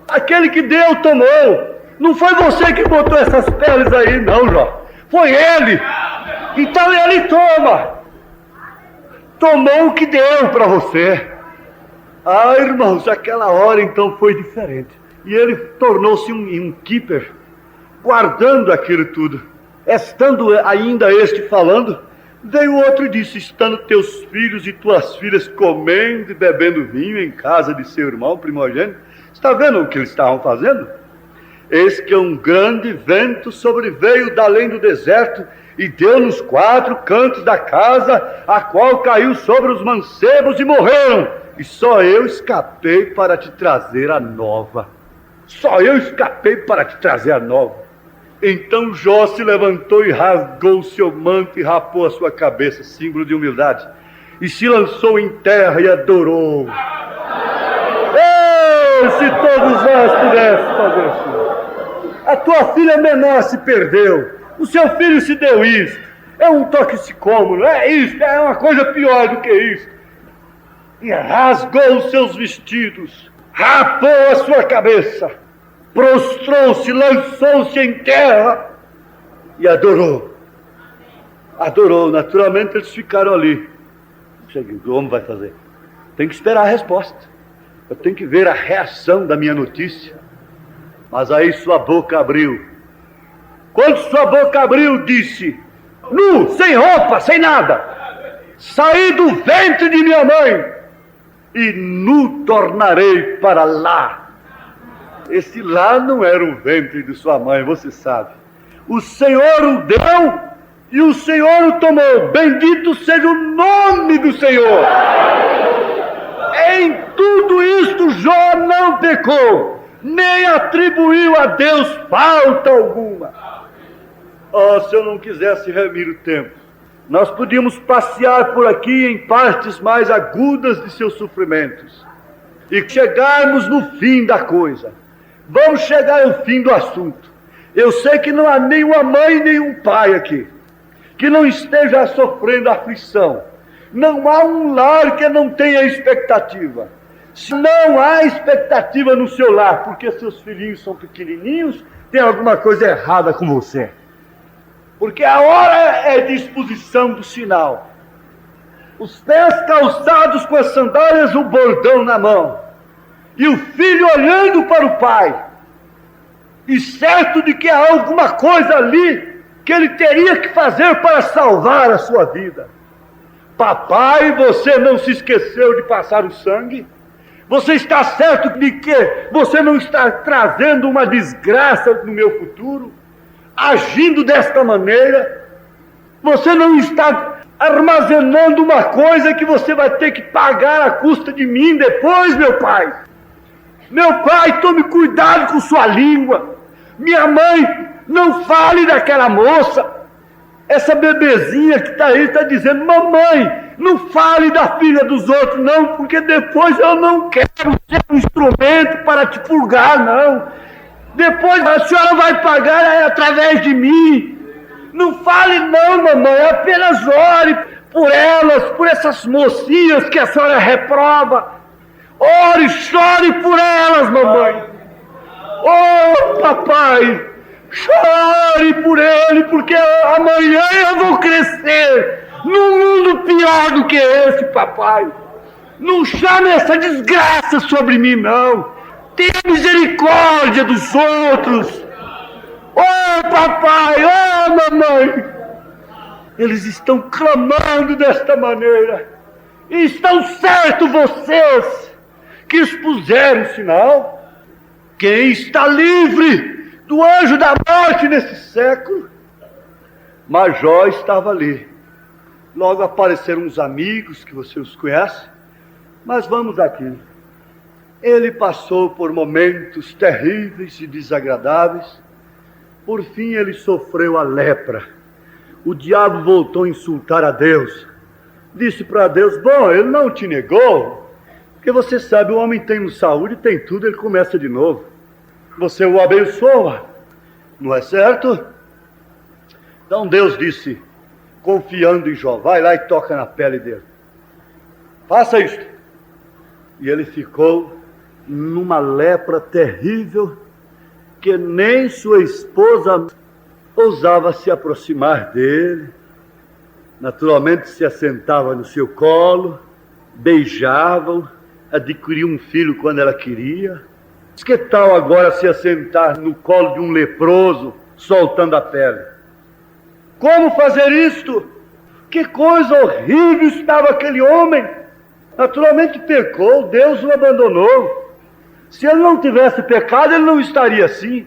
aquele que Deus tomou, Não foi você que botou essas peles aí, não, Jó. Foi ele. Então ele toma. Tomou o que deu para você. Ah, irmãos, aquela hora então foi diferente. E ele tornou-se um keeper, guardando aquilo tudo. Estando ainda este falando, veio outro e disse: estando teus filhos e tuas filhas comendo e bebendo vinho em casa de seu irmão primogênito, está vendo o que eles estavam fazendo? Eis que um grande vento sobreveio da além do deserto e deu nos 4 cantos da casa, a qual caiu sobre os mancebos e morreram. E só eu escapei para te trazer a nova. Só eu escapei para te trazer a nova. Então Jó se levantou e rasgou o seu manto e rapou a sua cabeça, símbolo de humildade, e se lançou em terra e adorou. Se todos nós pudéssemos fazer assim. A tua filha menor se perdeu, o seu filho se deu isto, é um toxicômano, é isto, é uma coisa pior do que isto. E rasgou os seus vestidos, rapou a sua cabeça, prostrou-se, lançou-se em terra e adorou. Adorou. Naturalmente eles ficaram ali. O que o homem vai fazer? Tem que esperar a resposta. Eu tenho que ver a reação da minha notícia. Mas aí sua boca abriu. Quando sua boca abriu, disse: nu, sem roupa, sem nada, saí do ventre de minha mãe e nu tornarei para lá. Esse lá não era o ventre de sua mãe, você sabe. O Senhor o deu e o Senhor o tomou. Bendito seja o nome do Senhor. Em tudo isto Jó não pecou, nem atribuiu a Deus falta alguma. Oh, se eu não quisesse remir o tempo, nós podíamos passear por aqui em partes mais agudas de seus sofrimentos e chegarmos no fim da coisa. Vamos chegar ao fim do assunto. Eu sei que não há nenhuma mãe nem um pai aqui que não esteja sofrendo aflição. Não há um lar que não tenha expectativa. Se não há expectativa no seu lar porque seus filhinhos são pequenininhos, tem alguma coisa errada com você. Porque a hora é de exposição do sinal. Os pés calçados com as sandálias, o bordão na mão. E o filho olhando para o pai. E certo de que há alguma coisa ali que ele teria que fazer para salvar a sua vida. Papai, você não se esqueceu de passar o sangue? Você está certo de que você não está trazendo uma desgraça no meu futuro? Agindo desta maneira? Você não está armazenando uma coisa que você vai ter que pagar à custa de mim depois, meu pai? Meu pai, tome cuidado com sua língua. Minha mãe, não fale daquela moça. Essa bebezinha que está aí está dizendo: mamãe, não fale da filha dos outros não, porque depois eu não quero ser um instrumento para te purgar, não. Depois a senhora vai pagar através de mim. Não fale não, mamãe, apenas ore por elas, por essas mocinhas que a senhora reprova. Ore, chore por elas, mamãe. Oh, papai, chore por ele, porque amanhã eu vou crescer num mundo pior do que esse, papai. Não chame essa desgraça sobre mim, não. Tenha misericórdia dos outros. Oh, papai, oh, mamãe. Eles estão clamando desta maneira. E estão certos vocês que expuseram o sinal. Quem está livre do anjo da morte nesse século? Mas Jó estava ali. Logo apareceram uns amigos que você os conhece. Mas vamos aqui. Ele passou por momentos terríveis e desagradáveis. Por fim ele sofreu a lepra. O diabo voltou a insultar a Deus. Disse para Deus: bom, ele não te negou, porque você sabe, o homem tem saúde, tem tudo, ele começa de novo. Você o abençoa, não é certo? Então Deus disse, confiando em Jó: vai lá e toca na pele dele. Faça isto. E ele ficou numa lepra terrível que nem sua esposa ousava se aproximar dele. Naturalmente se assentava no seu colo, beijava-o, adquiria um filho quando ela queria. Mas que tal agora se assentar no colo de um leproso, soltando a pele? Como fazer isto? Que coisa horrível estava aquele homem. Naturalmente pecou, Deus o abandonou. Se ele não tivesse pecado, ele não estaria assim.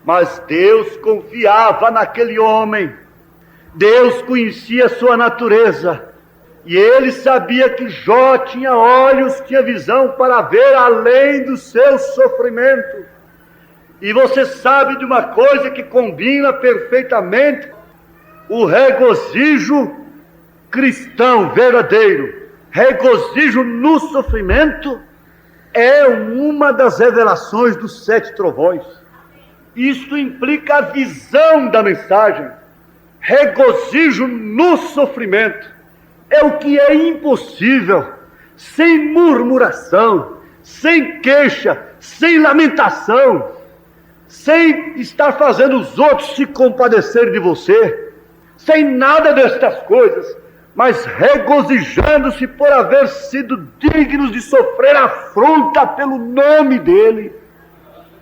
Mas Deus confiava naquele homem. Deus conhecia sua natureza. E ele sabia que Jó tinha olhos, tinha visão para ver além do seu sofrimento. E você sabe de uma coisa que combina perfeitamente: o regozijo cristão verdadeiro, regozijo no sofrimento, é uma das revelações dos 7 trovões. Isto implica a visão da mensagem. Regozijo no sofrimento é o que é impossível, sem murmuração, sem queixa, sem lamentação, sem estar fazendo os outros se compadecerem de você, sem nada destas coisas, mas regozijando-se por haver sido dignos de sofrer afronta pelo nome dele.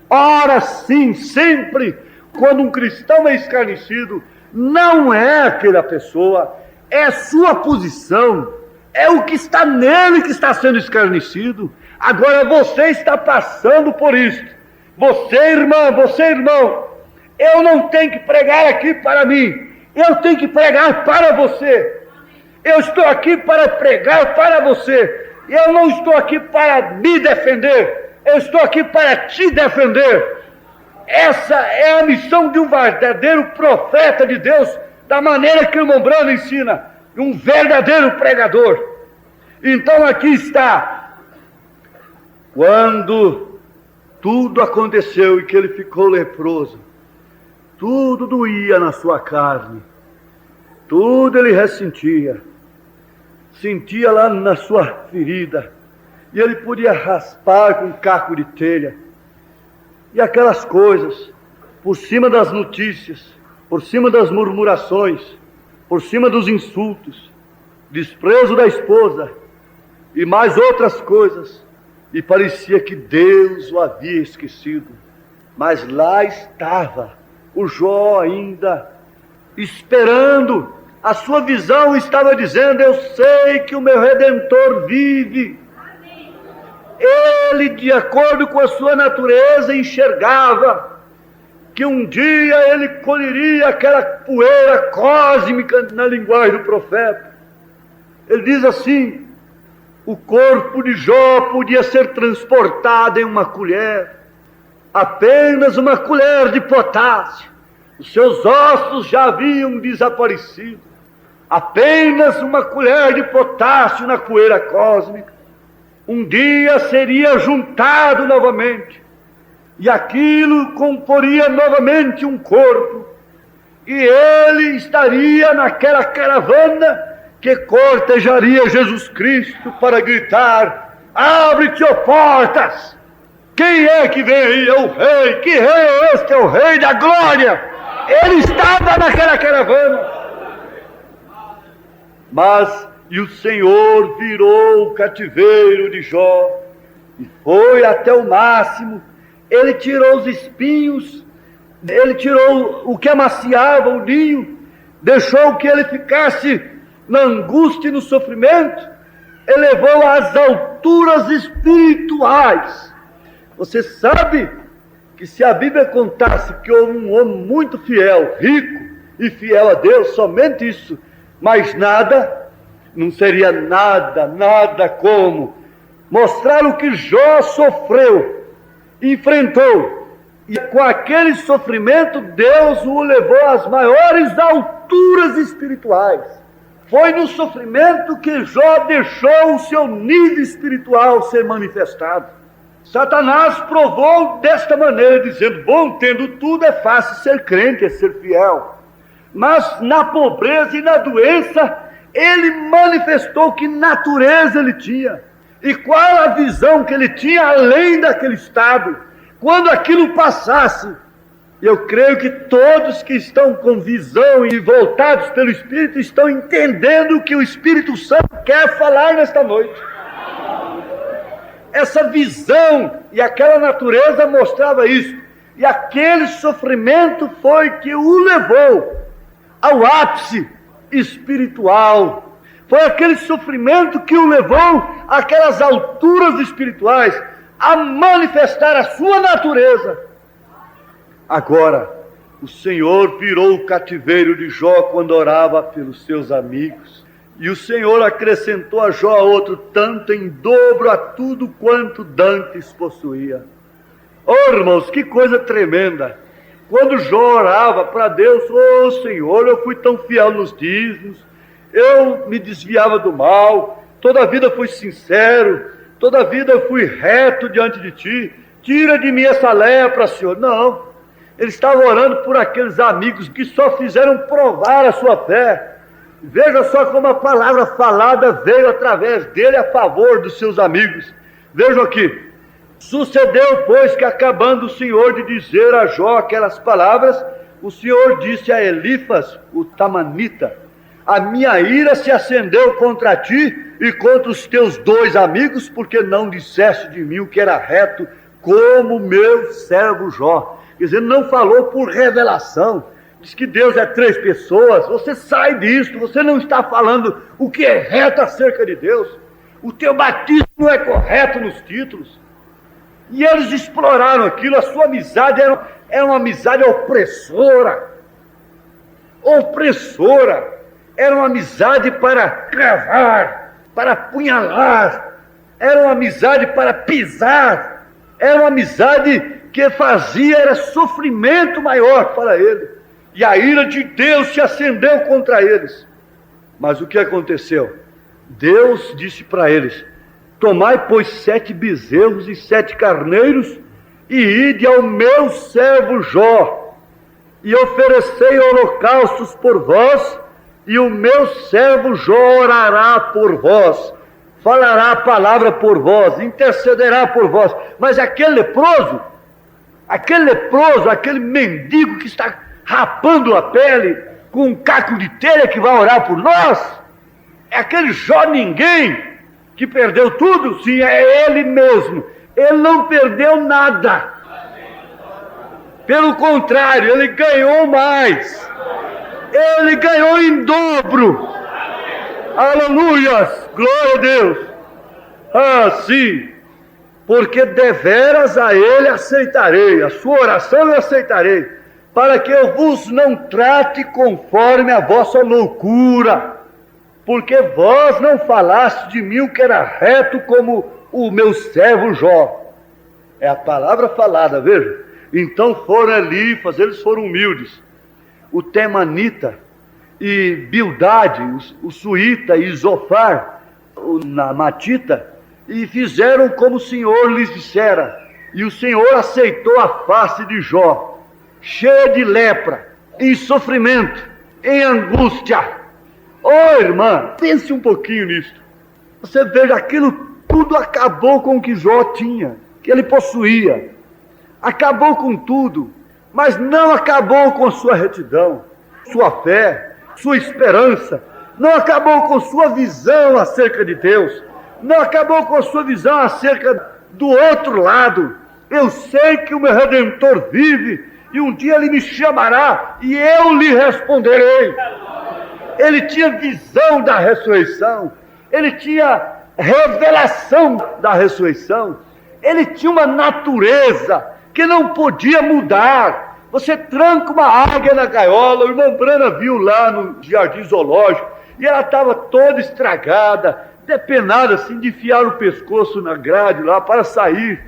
Ora sim, sempre, quando um cristão é escarnecido, não é aquela pessoa, é sua posição, é o que está nele que está sendo escarnecido. Agora você está passando por isto. Você, irmã, você, irmão, eu não tenho que pregar aqui para mim, eu tenho que pregar para você. Eu estou aqui para pregar para você. Eu não estou aqui para me defender, eu estou aqui para te defender. Essa é a missão de um verdadeiro profeta de Deus, da maneira que o irmão Brano ensina, um verdadeiro pregador. Então aqui está. Quando tudo aconteceu e que ele ficou leproso, tudo doía na sua carne, tudo ele ressentia, sentia lá na sua ferida, e ele podia raspar com um caco de telha, e aquelas coisas, por cima das notícias, por cima das murmurações, por cima dos insultos, desprezo da esposa e mais outras coisas, e parecia que Deus o havia esquecido. Mas lá estava o Jó ainda esperando. A sua visão estava dizendo: eu sei que o meu Redentor vive. Ele, de acordo com a sua natureza, enxergava que um dia ele colheria aquela poeira cósmica, na linguagem do profeta. Ele diz assim: o corpo de Jó podia ser transportado em uma colher, apenas uma colher de potássio. Os seus ossos já haviam desaparecido, apenas uma colher de potássio na poeira cósmica. Um dia seria juntado novamente, e aquilo comporia novamente um corpo, e ele estaria naquela caravana que cortejaria Jesus Cristo para gritar: abre-te, ó portas! Quem é que vem aí? É o rei. Que rei é este? É o rei da glória. Ele estava naquela caravana. Mas e o Senhor virou o cativeiro de Jó e foi até o máximo. Ele tirou os espinhos, ele tirou o que amaciava o ninho, deixou que ele ficasse na angústia e no sofrimento, elevou às alturas espirituais. Você sabe que se a Bíblia contasse que houve um homem muito fiel, rico e fiel a Deus, somente isso, mais nada, não seria nada como mostrar o que Jó sofreu, enfrentou, e com aquele sofrimento Deus o levou às maiores alturas espirituais. Foi no sofrimento que Jó deixou o seu nível espiritual ser manifestado. Satanás provou desta maneira, dizendo: bom, tendo tudo é fácil ser crente, é ser fiel. Mas na pobreza e na doença, ele manifestou que natureza ele tinha, e qual a visão que ele tinha além daquele estado, Quando aquilo passasse, eu creio que todos que estão com visão e voltados pelo Espírito estão entendendo o que o Espírito Santo quer falar nesta noite. Essa visão e aquela natureza mostrava isso. E aquele sofrimento foi que o levou ao ápice espiritual. Foi aquele sofrimento que o levou àquelas alturas espirituais, a manifestar a sua natureza. Agora, o Senhor virou o cativeiro de Jó quando orava pelos seus amigos. E o Senhor acrescentou a Jó outro tanto em dobro a tudo quanto dantes possuía. Oh, irmãos, que coisa tremenda! Quando Jó orava para Deus, oh Senhor, eu fui tão fiel nos dízimos, eu me desviava do mal, toda a vida fui sincero, toda a vida fui reto diante de Ti, tira de mim essa lepra, Senhor. Não, ele estava orando por aqueles amigos que só fizeram provar a sua fé. Veja só como a palavra falada veio através dele a favor dos seus amigos. Vejam aqui. Sucedeu, pois, que acabando o Senhor de dizer a Jó aquelas palavras, o Senhor disse a Elifas, o tamanita: a minha ira se acendeu contra ti e contra os teus 2 amigos, porque não disseste de mim o que era reto, como meu servo Jó. Quer dizer, não falou por revelação. Diz que Deus é 3 pessoas. Você sai disso, você não está falando o que é reto acerca de Deus. O teu batismo não é correto nos títulos. E eles exploraram aquilo. A sua amizade era uma amizade opressora. Era uma amizade para cravar, para apunhalar. Era uma amizade para pisar. Era uma amizade que fazia, era sofrimento maior para ele. E a ira de Deus se acendeu contra eles. Mas o que aconteceu? Deus disse para eles: tomai, pois, 7 bezerros e 7 carneiros, e ide ao meu servo Jó, e oferecei holocaustos por vós, e o meu servo Jó orará por vós, falará a palavra por vós, intercederá por vós. Mas aquele leproso, aquele mendigo que está rapando a pele com um caco de telha que vai orar por nós, é aquele Jó ninguém que perdeu tudo? Sim, é ele mesmo. Ele não perdeu nada. Pelo contrário, ele ganhou mais. Ele ganhou em dobro. Aleluias, glória a Deus. Ah, sim, porque deveras a ele aceitarei, a sua oração eu aceitarei, para que eu vos não trate conforme a vossa loucura, porque vós não falaste de mim o que era reto, como o meu servo Jó. É a palavra falada, veja. Então foram Elifas, eles foram humildes, o temanita e Bildade, o suíta e Zofar, o namatita, e fizeram como o Senhor lhes dissera. E o Senhor aceitou a face de Jó, cheia de lepra, em sofrimento, em angústia. Oh, irmã, pense um pouquinho nisso. Você veja, aquilo tudo acabou com o que Jó tinha, que ele possuía. Acabou com tudo, mas não acabou com sua retidão, sua fé, sua esperança. Não acabou com sua visão acerca de Deus. Não acabou com sua visão acerca do outro lado. Eu sei que o meu Redentor vive, e um dia ele me chamará, e eu lhe responderei. Ele tinha visão da ressurreição, ele tinha revelação da ressurreição, ele tinha uma natureza que não podia mudar. Você tranca uma águia na gaiola, o irmão Brana viu lá no jardim zoológico, e ela estava toda estragada, depenada assim, de enfiar o pescoço na grade lá para sair,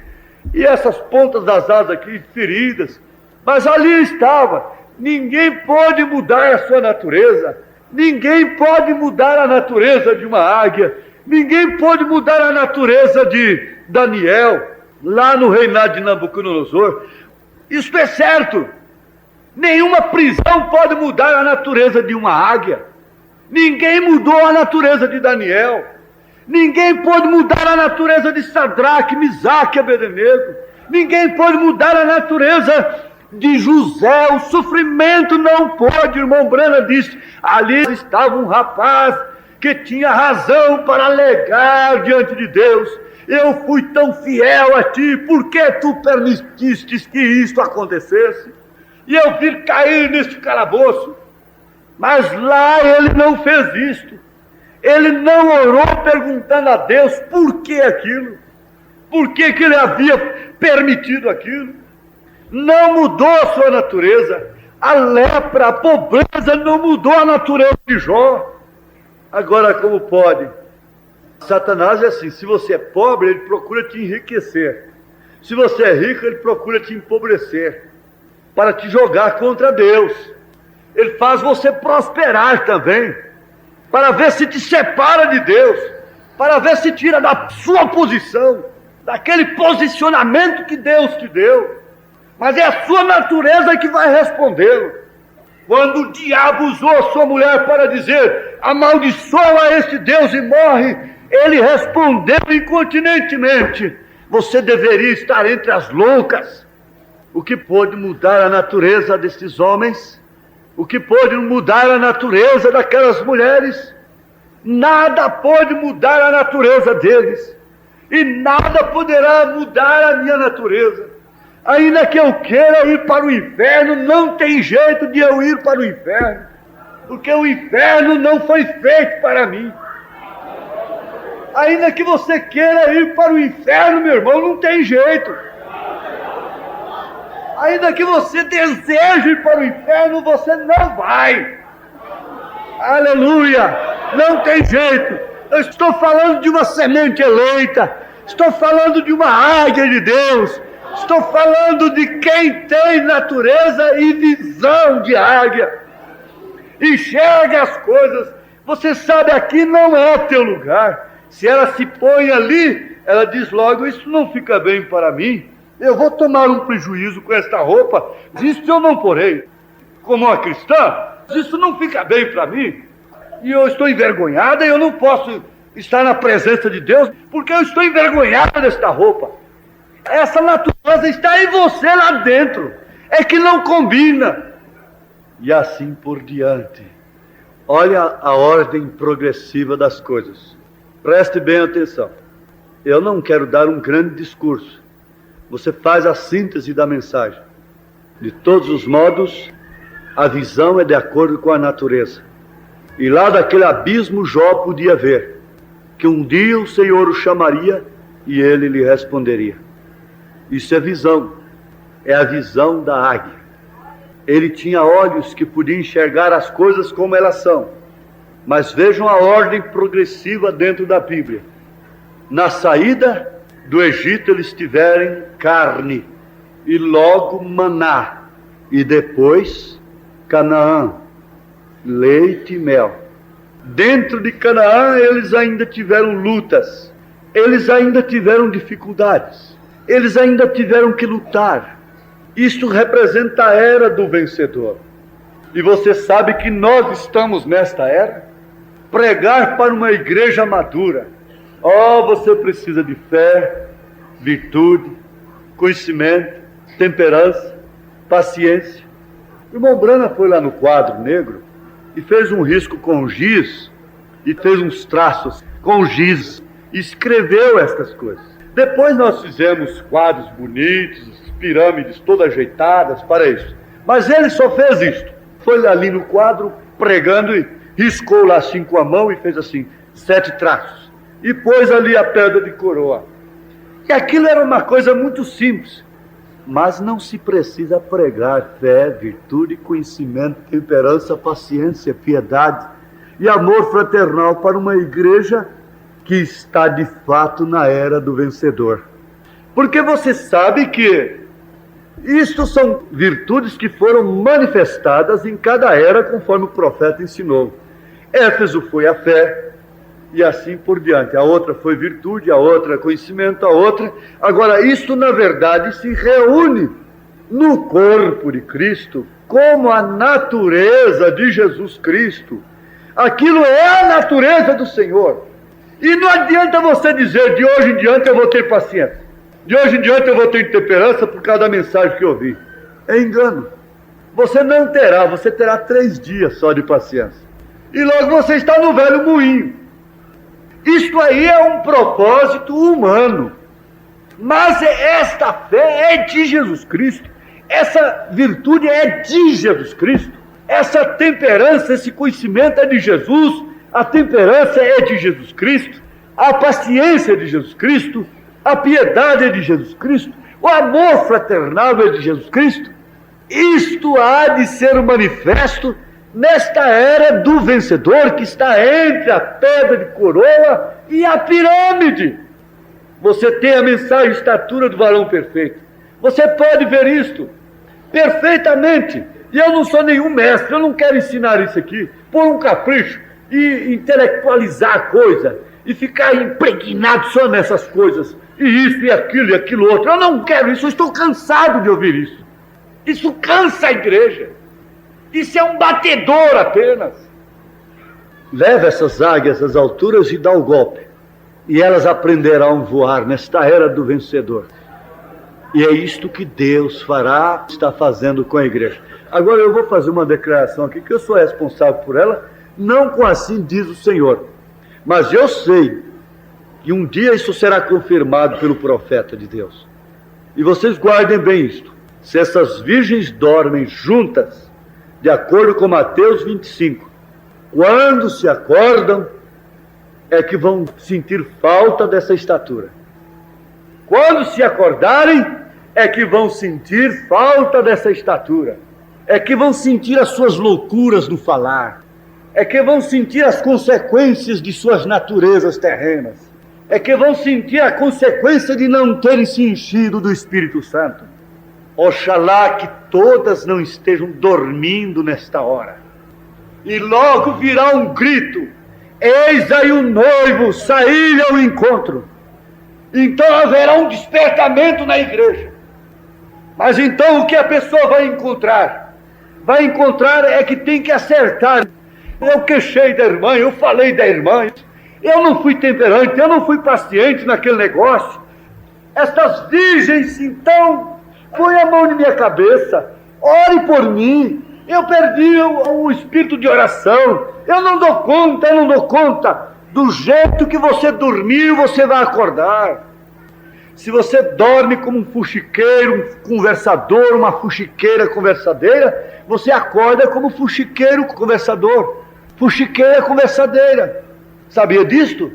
e essas pontas das asas aqui feridas, mas ali estava. Ninguém pode mudar a sua natureza, ninguém pode mudar a natureza de uma águia, ninguém pode mudar a natureza de Daniel, lá no reinado de Nabucodonosor. Isso é certo. Nenhuma prisão pode mudar a natureza de uma águia. Ninguém mudou a natureza de Daniel. Ninguém pode mudar a natureza de Sadraque, Misaque e Abednego. Ninguém pode mudar a natureza de José. O sofrimento não pode. O irmão Brana disse, ali estava um rapaz que tinha razão para alegar diante de Deus: eu fui tão fiel a ti, por que tu permitiste que isto acontecesse? E eu vi cair neste calabouço. Mas lá ele não fez isto. Ele não orou perguntando a Deus por que aquilo, por que ele havia permitido aquilo. Não mudou a sua natureza. A lepra, a pobreza não mudou a natureza de Jó. Agora, como pode? Satanás é assim: se você é pobre, ele procura te enriquecer. Se você é rico, ele procura te empobrecer, para te jogar contra Deus. Ele faz você prosperar também, para ver se te separa de Deus, para ver se tira da sua posição, daquele posicionamento que Deus te deu. Mas é a sua natureza que vai respondê-lo. Quando o diabo usou a sua mulher para dizer: amaldiçoa este Deus e morre, ele respondeu incontinentemente: você deveria estar entre as loucas. O que pôde mudar a natureza destes homens? O que pôde mudar a natureza daquelas mulheres? Nada pode mudar a natureza deles, e nada poderá mudar a minha natureza. Ainda que eu queira ir para o inferno, não tem jeito de eu ir para o inferno, porque o inferno não foi feito para mim. Ainda que você queira ir para o inferno, meu irmão, não tem jeito. Ainda que você deseje ir para o inferno, você não vai. Aleluia! Não tem jeito. Eu estou falando de uma semente eleita. Estou falando de uma águia de Deus. Estou falando de quem tem natureza e visão de águia. Enxerga as coisas. Você sabe, aqui não é teu lugar. Se ela se põe ali, ela diz logo: isso não fica bem para mim. Eu vou tomar um prejuízo com esta roupa. Isso eu não porei. Como uma cristã, isso não fica bem para mim. E eu estou envergonhada e eu não posso estar na presença de Deus, porque eu estou envergonhada desta roupa. Essa natureza está em você lá dentro. É que não combina. E assim por diante. Olha a ordem progressiva das coisas. Preste bem atenção. Eu não quero dar um grande discurso. Você faz a síntese da mensagem. De todos os modos, a visão é de acordo com a natureza. E lá daquele abismo Jó podia ver que um dia o Senhor o chamaria e ele lhe responderia. Isso é visão. É a visão da águia. Ele tinha olhos que podiam enxergar as coisas como elas são. Mas vejam a ordem progressiva dentro da Bíblia. Na saída do Egito eles tiverem carne, e logo maná, e depois Canaã, leite e mel. Dentro de Canaã eles ainda tiveram lutas, eles ainda tiveram dificuldades, eles ainda tiveram que lutar. Isto representa a era do vencedor. E você sabe que nós estamos nesta era. Pregar para uma igreja madura. Você precisa de fé, virtude, conhecimento, temperança, paciência. O irmão Brana foi lá no quadro negro e fez um risco com giz, e fez uns traços com giz, e escreveu estas coisas. Depois nós fizemos quadros bonitos, pirâmides todas ajeitadas para isso. Mas ele só fez isto. Foi ali no quadro pregando e riscou lá assim com a mão e fez assim, 7 traços. E pôs ali a pedra de coroa. E aquilo era uma coisa muito simples. Mas não se precisa pregar fé, virtude, conhecimento, temperança, paciência, piedade e amor fraternal para uma igreja que está de fato na era do vencedor. Porque você sabe que isto são virtudes que foram manifestadas em cada era, conforme o profeta ensinou. Éfeso foi a fé, e assim por diante. A outra foi virtude, a outra conhecimento, a outra... Agora, isto na verdade se reúne no corpo de Cristo, como a natureza de Jesus Cristo. Aquilo é a natureza do Senhor. E não adianta você dizer, de hoje em diante eu vou ter paciência. De hoje em diante eu vou ter intemperança por causa da mensagem que eu ouvi. É engano. Você não terá, você terá 3 dias só de paciência. E logo você está no velho moinho. Isto aí é um propósito humano. Mas esta fé é de Jesus Cristo. Essa virtude é de Jesus Cristo. Essa temperança, esse conhecimento é de Jesus. A temperança é de Jesus Cristo. A paciência é de Jesus Cristo. A piedade é de Jesus Cristo. O amor fraternal é de Jesus Cristo. Isto há de ser manifesto nesta era do vencedor que está entre a pedra de coroa e a pirâmide. Você tem a mensagem estatura do varão perfeito. Você pode ver isto perfeitamente. E eu não sou nenhum mestre, eu não quero ensinar isso aqui por um capricho e intelectualizar a coisa e ficar impregnado só nessas coisas, e isso e aquilo outro. Eu não quero isso, eu estou cansado de ouvir isso. Isso cansa a igreja. Isso é um batedor apenas. Leva essas águias às alturas e dá o golpe, e elas aprenderão a voar nesta era do vencedor. E é isto que Deus fará, está fazendo com a igreja. Agora eu vou fazer uma declaração aqui, que eu sou responsável por ela, não com assim diz o Senhor, mas eu sei que um dia isso será confirmado pelo profeta de Deus. E vocês guardem bem isto. Se essas virgens dormem juntas, de acordo com Mateus 25, quando se acordam, é que vão sentir falta dessa estatura. Quando se acordarem, é que vão sentir falta dessa estatura. É que vão sentir as suas loucuras no falar. É que vão sentir as consequências de suas naturezas terrenas. É que vão sentir a consequência de não terem se enchido do Espírito Santo. Oxalá que todas não estejam dormindo nesta hora. E logo virá um grito: eis aí o noivo, saí-lhe ao encontro. Então haverá um despertamento na igreja. Mas então o que a pessoa vai encontrar? Vai encontrar é que tem que acertar. Eu queixei da irmã, eu falei da irmã, eu não fui temperante, eu não fui paciente naquele negócio. Estas virgens, então, põe a mão na minha cabeça, ore por mim. Eu perdi o espírito de oração, eu não dou conta. Do jeito que você dormiu, você vai acordar. Se você dorme como um fuxiqueiro, um conversador, uma fuxiqueira conversadeira, você acorda como fuxiqueiro conversador, fuxiqueira conversadeira. Sabia disto?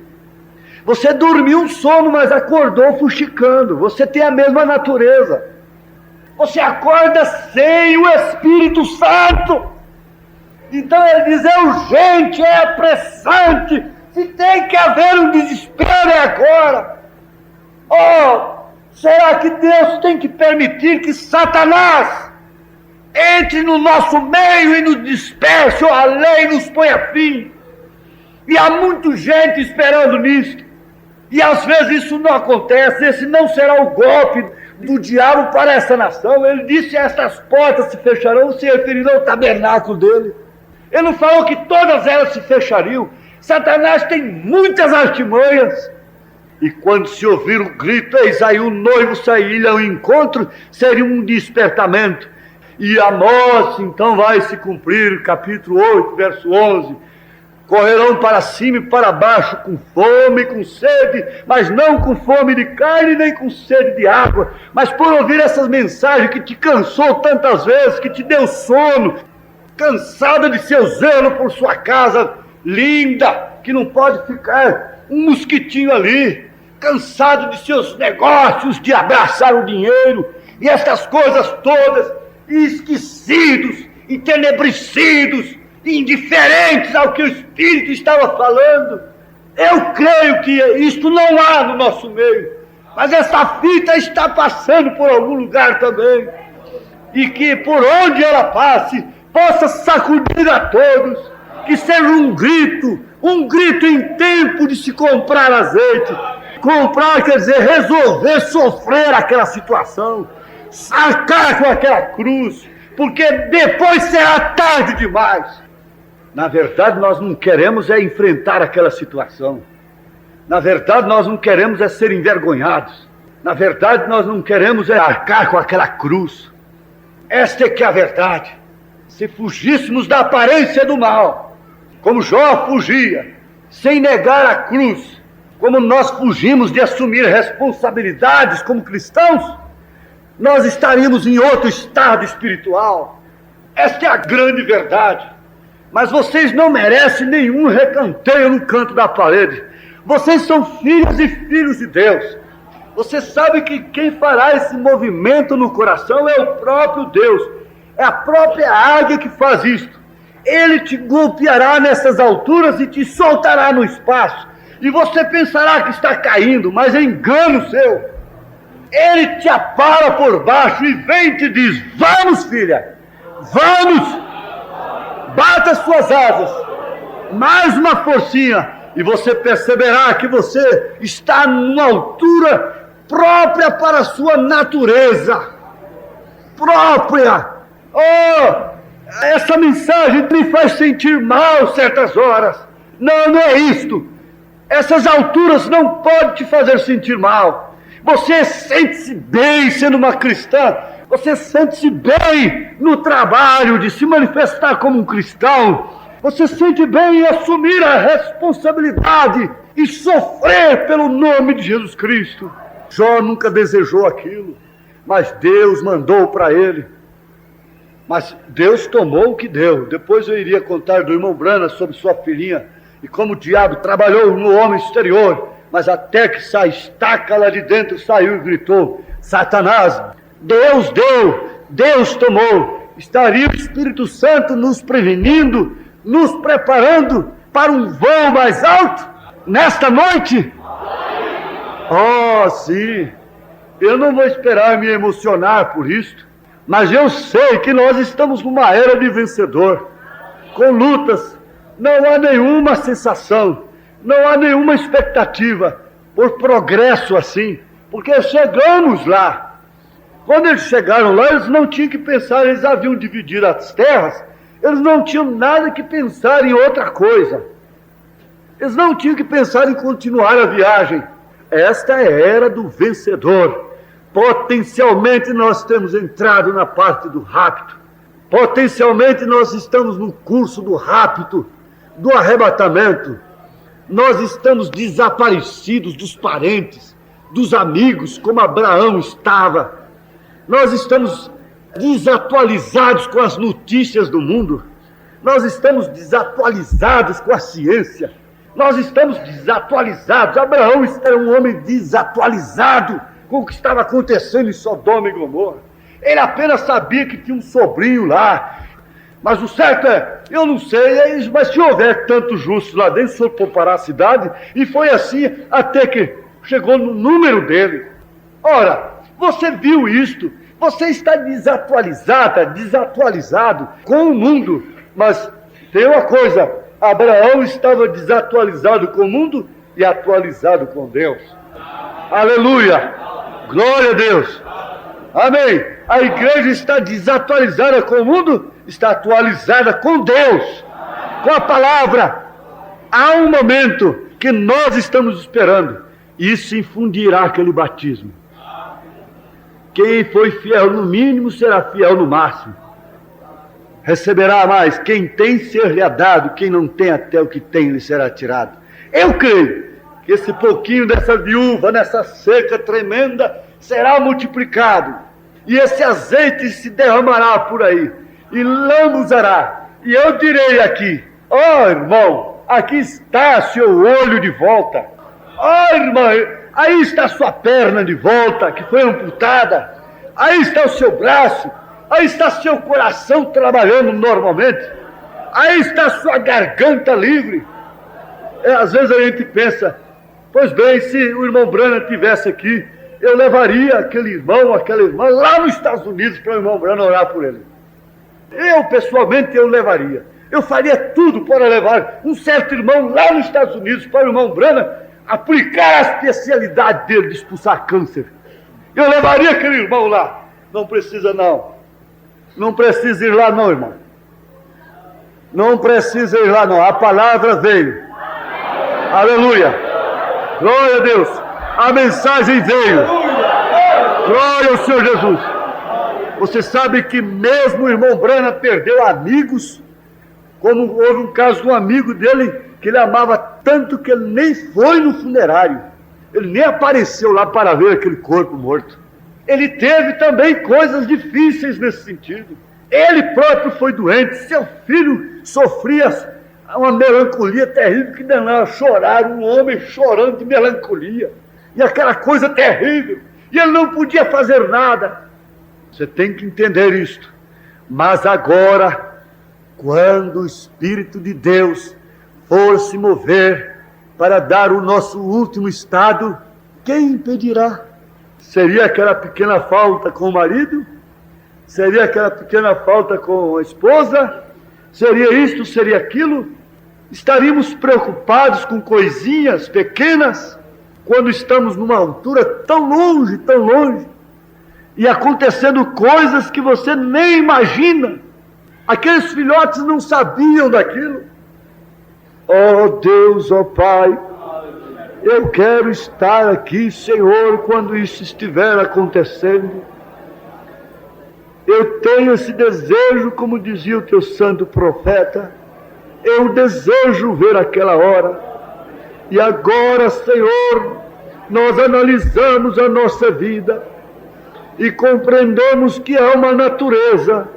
Você dormiu um sono, mas acordou fuxicando. Você tem a mesma natureza. Você acorda sem o Espírito Santo. Então ele diz: é urgente, é apressante. Se tem que haver um desespero, é agora. Oh, será que Deus tem que permitir que Satanás entre no nosso meio e nos disperse, ou a lei nos ponha fim? E há muita gente esperando nisso. E às vezes isso não acontece. Esse não será o golpe do diabo para essa nação. Ele disse: estas portas se fecharão, se referindo ao tabernáculo dele. Ele não falou que todas elas se fechariam. Satanás tem muitas artimanhas. E quando se ouvir o grito: eis aí o noivo, saí-lhe ao encontro, seria um despertamento. E Amós então vai se cumprir, capítulo 8, verso 11. Correrão para cima e para baixo, com fome e com sede, mas não com fome de carne, nem com sede de água, mas por ouvir essas mensagens que te cansou tantas vezes, que te deu sono, cansada de seu zelo por sua casa linda, que não pode ficar um mosquitinho ali, cansado de seus negócios, de abraçar o dinheiro, e estas coisas todas, e esquecidos, entenebrecidos, indiferentes ao que o Espírito estava falando. Eu creio que isto não há no nosso meio, mas essa fita está passando por algum lugar também, e que por onde ela passe, possa sacudir a todos, que seja um grito em tempo de se comprar azeite. Comprar quer dizer resolver sofrer aquela situação, sacar com aquela cruz, porque depois será tarde demais. Na verdade, nós não queremos é enfrentar aquela situação. Na verdade, nós não queremos é ser envergonhados. Na verdade, nós não queremos arcar com aquela cruz. Esta é que é a verdade. Se fugíssemos da aparência do mal, como Jó fugia, sem negar a cruz, como nós fugimos de assumir responsabilidades como cristãos, nós estaríamos em outro estado espiritual. Esta é a grande verdade. Mas vocês não merecem nenhum recanteio no canto da parede. Vocês são filhos e filhos de Deus. Você sabe que quem fará esse movimento no coração é o próprio Deus. É a própria águia que faz isto. Ele te golpeará nessas alturas e te soltará no espaço. E você pensará que está caindo, mas é engano seu. Ele te apara por baixo e vem e te diz: vamos, filha, vamos, bata as suas asas, mais uma forcinha, e você perceberá que você está numa altura própria para a sua natureza, própria. Oh, essa mensagem me faz sentir mal certas horas. Não, não é isto. Essas alturas não podem te fazer sentir mal. Você sente-se bem sendo uma cristã. Você sente-se bem no trabalho de se manifestar como um cristão. Você sente bem em assumir a responsabilidade e sofrer pelo nome de Jesus Cristo. Jó nunca desejou aquilo, mas Deus mandou para ele. Mas Deus tomou o que deu. Depois eu iria contar do irmão Brana sobre sua filhinha e como o diabo trabalhou no homem exterior, mas até que sai estaca lá de dentro, saiu e gritou: Satanás, Deus deu, Deus tomou. Estaria o Espírito Santo nos prevenindo, nos preparando para um voo mais alto nesta noite? Oh, sim. Eu não vou esperar me emocionar por isto, mas eu sei que nós estamos numa era de vencedor, com lutas. Não há nenhuma sensação, não há nenhuma expectativa por progresso assim, porque chegamos lá. Quando eles chegaram lá, eles não tinham que pensar, eles haviam dividido as terras, eles não tinham nada que pensar em outra coisa. Eles não tinham que pensar em continuar a viagem. Esta é a era do vencedor. Potencialmente nós temos entrado na parte do rapto. Potencialmente nós estamos no curso do rapto, do arrebatamento. Nós estamos desaparecidos dos parentes, dos amigos, como Abraão estava. Nós estamos desatualizados com as notícias do mundo. Nós estamos desatualizados com a ciência. Nós estamos desatualizados. Abraão era um homem desatualizado com o que estava acontecendo em Sodoma e Gomorra. Ele apenas sabia que tinha um sobrinho lá. Mas o certo é, eu não sei, mas se houver tantos justos lá dentro, o senhor poupará a cidade. E foi assim até que chegou no número dele. Ora, você viu isto, você está desatualizada, desatualizado com o mundo. Mas tem uma coisa, Abraão estava desatualizado com o mundo e atualizado com Deus. Aleluia! Glória a Deus! Amém! A igreja está desatualizada com o mundo, está atualizada com Deus, com a palavra. Há um momento que nós estamos esperando, e isso infundirá aquele batismo. Quem foi fiel no mínimo será fiel no máximo. Receberá mais. Quem tem, ser-lhe dado. Quem não tem, até o que tem lhe será tirado. Eu creio que esse pouquinho dessa viúva, nessa seca tremenda, será multiplicado. E esse azeite se derramará por aí. E lambuzará. E eu direi aqui: ó irmão, aqui está seu olho de volta. Ó irmã, aí está sua perna de volta, que foi amputada. Aí está o seu braço. Aí está seu coração trabalhando normalmente. Aí está sua garganta livre. Às vezes a gente pensa: pois bem, se o irmão Brana estivesse aqui, eu levaria aquele irmão, aquela irmã lá nos Estados Unidos para o irmão Brana orar por ele. Eu, pessoalmente, eu levaria. Eu faria tudo para levar um certo irmão lá nos Estados Unidos para o irmão Brana aplicar a especialidade dele de expulsar câncer. Eu levaria aquele irmão lá. Não precisa não. Não precisa ir lá não, irmão. Não precisa ir lá não. A palavra veio. Aleluia. Glória a Deus. A mensagem veio. Glória ao Senhor Jesus. Você sabe que mesmo o irmão Branham perdeu amigos, como houve um caso de um amigo dele que ele amava tanto que ele nem foi no funerário. Ele nem apareceu lá para ver aquele corpo morto. Ele teve também coisas difíceis nesse sentido. Ele próprio foi doente, seu filho sofria uma melancolia terrível que danava chorar, um homem chorando de melancolia. E aquela coisa terrível. E ele não podia fazer nada. Você tem que entender isto. Mas agora, quando o Espírito de Deus for se mover para dar o nosso último estado, quem impedirá? Seria aquela pequena falta com o marido? Seria aquela pequena falta com a esposa? Seria isto, seria aquilo? Estaríamos preocupados com coisinhas pequenas quando estamos numa altura tão longe, e acontecendo coisas que você nem imagina. Aqueles filhotes não sabiam daquilo. Oh Deus, oh Pai, eu quero estar aqui, Senhor, quando isso estiver acontecendo. Eu tenho esse desejo, como dizia o teu santo profeta. Eu desejo ver aquela hora. E agora, Senhor, nós analisamos a nossa vida e compreendemos que há uma natureza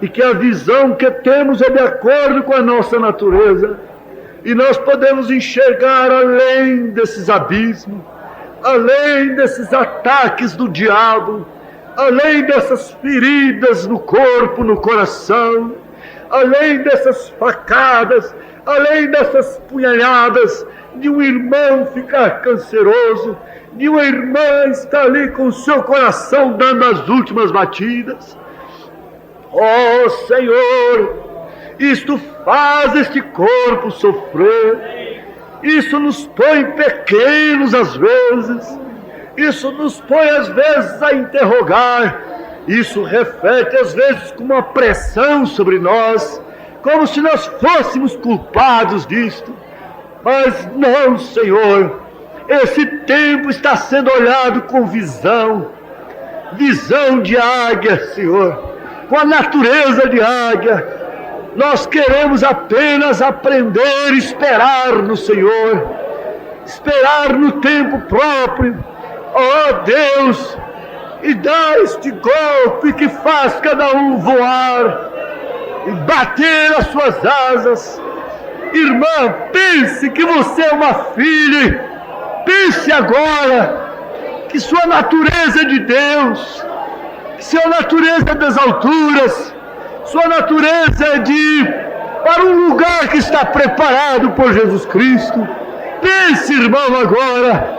e que a visão que temos é de acordo com a nossa natureza. E nós podemos enxergar além desses abismos, além desses ataques do diabo, além dessas feridas no corpo, no coração, além dessas facadas, além dessas punhaladas, de um irmão ficar canceroso, de uma irmã estar ali com o seu coração dando as últimas batidas. Oh Senhor, isto faz este corpo sofrer, isso nos põe pequenos às vezes, isso nos põe às vezes a interrogar, isso reflete às vezes com uma pressão sobre nós, como se nós fôssemos culpados disto. Mas não, Senhor, esse tempo está sendo olhado com visão de águia, Senhor, com a natureza de águia. Nós queremos apenas aprender a esperar no Senhor, esperar no tempo próprio. Oh Deus, e dá este golpe que faz cada um voar e bater as suas asas. Irmã, pense que você é uma filha, pense agora que sua natureza é de Deus, que sua natureza é das alturas, sua natureza é de ir para um lugar que está preparado por Jesus Cristo. Pense, irmão, agora,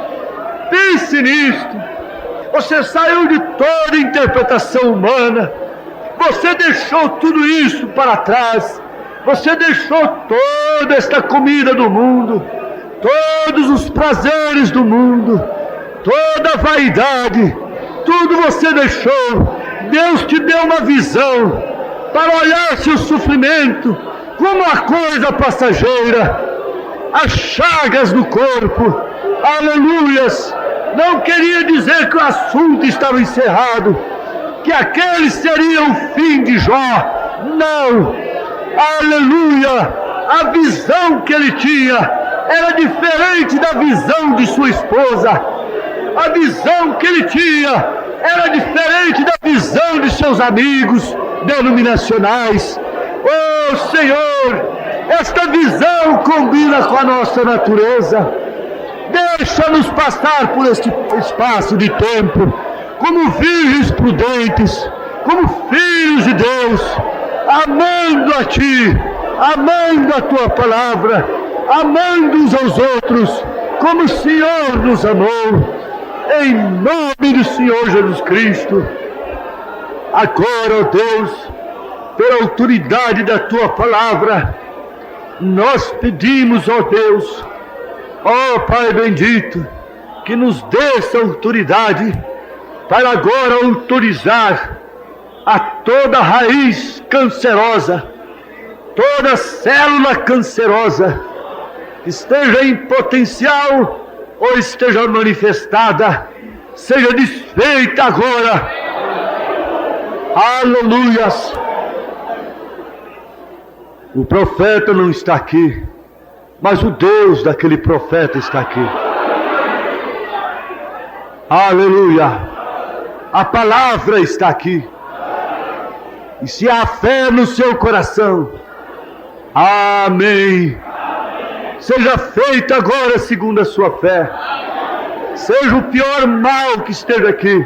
pense nisto. Você saiu de toda interpretação humana, você deixou tudo isso para trás, você deixou toda esta comida do mundo, todos os prazeres do mundo, toda a vaidade, tudo você deixou. Deus te deu uma visão para olhar seu sofrimento como uma coisa passageira, as chagas no corpo, aleluias. Não queria dizer que o assunto estava encerrado, que aquele seria o fim de Jó. Não, aleluia, a visão que ele tinha era diferente da visão de sua esposa. A visão que ele tinha era diferente da visão de seus amigos denominacionais. Oh Senhor, esta visão combina com a nossa natureza. Deixa-nos passar por este espaço de tempo como virgens prudentes, como filhos de Deus, amando a Ti, amando a Tua palavra, amando uns aos outros, como o Senhor nos amou, em nome do Senhor Jesus Cristo. Agora, ó Deus, pela autoridade da Tua palavra, nós pedimos, ó Deus, ó Pai bendito, que nos dê essa autoridade para agora autorizar a toda raiz cancerosa, toda célula cancerosa, esteja em potencial ou esteja manifestada, seja desfeita agora. Aleluias. O profeta não está aqui, mas o Deus daquele profeta está aqui. Aleluia. A palavra está aqui. E se há fé no seu coração, amém. Seja feita agora segundo a sua fé. Seja o pior mal que esteja aqui,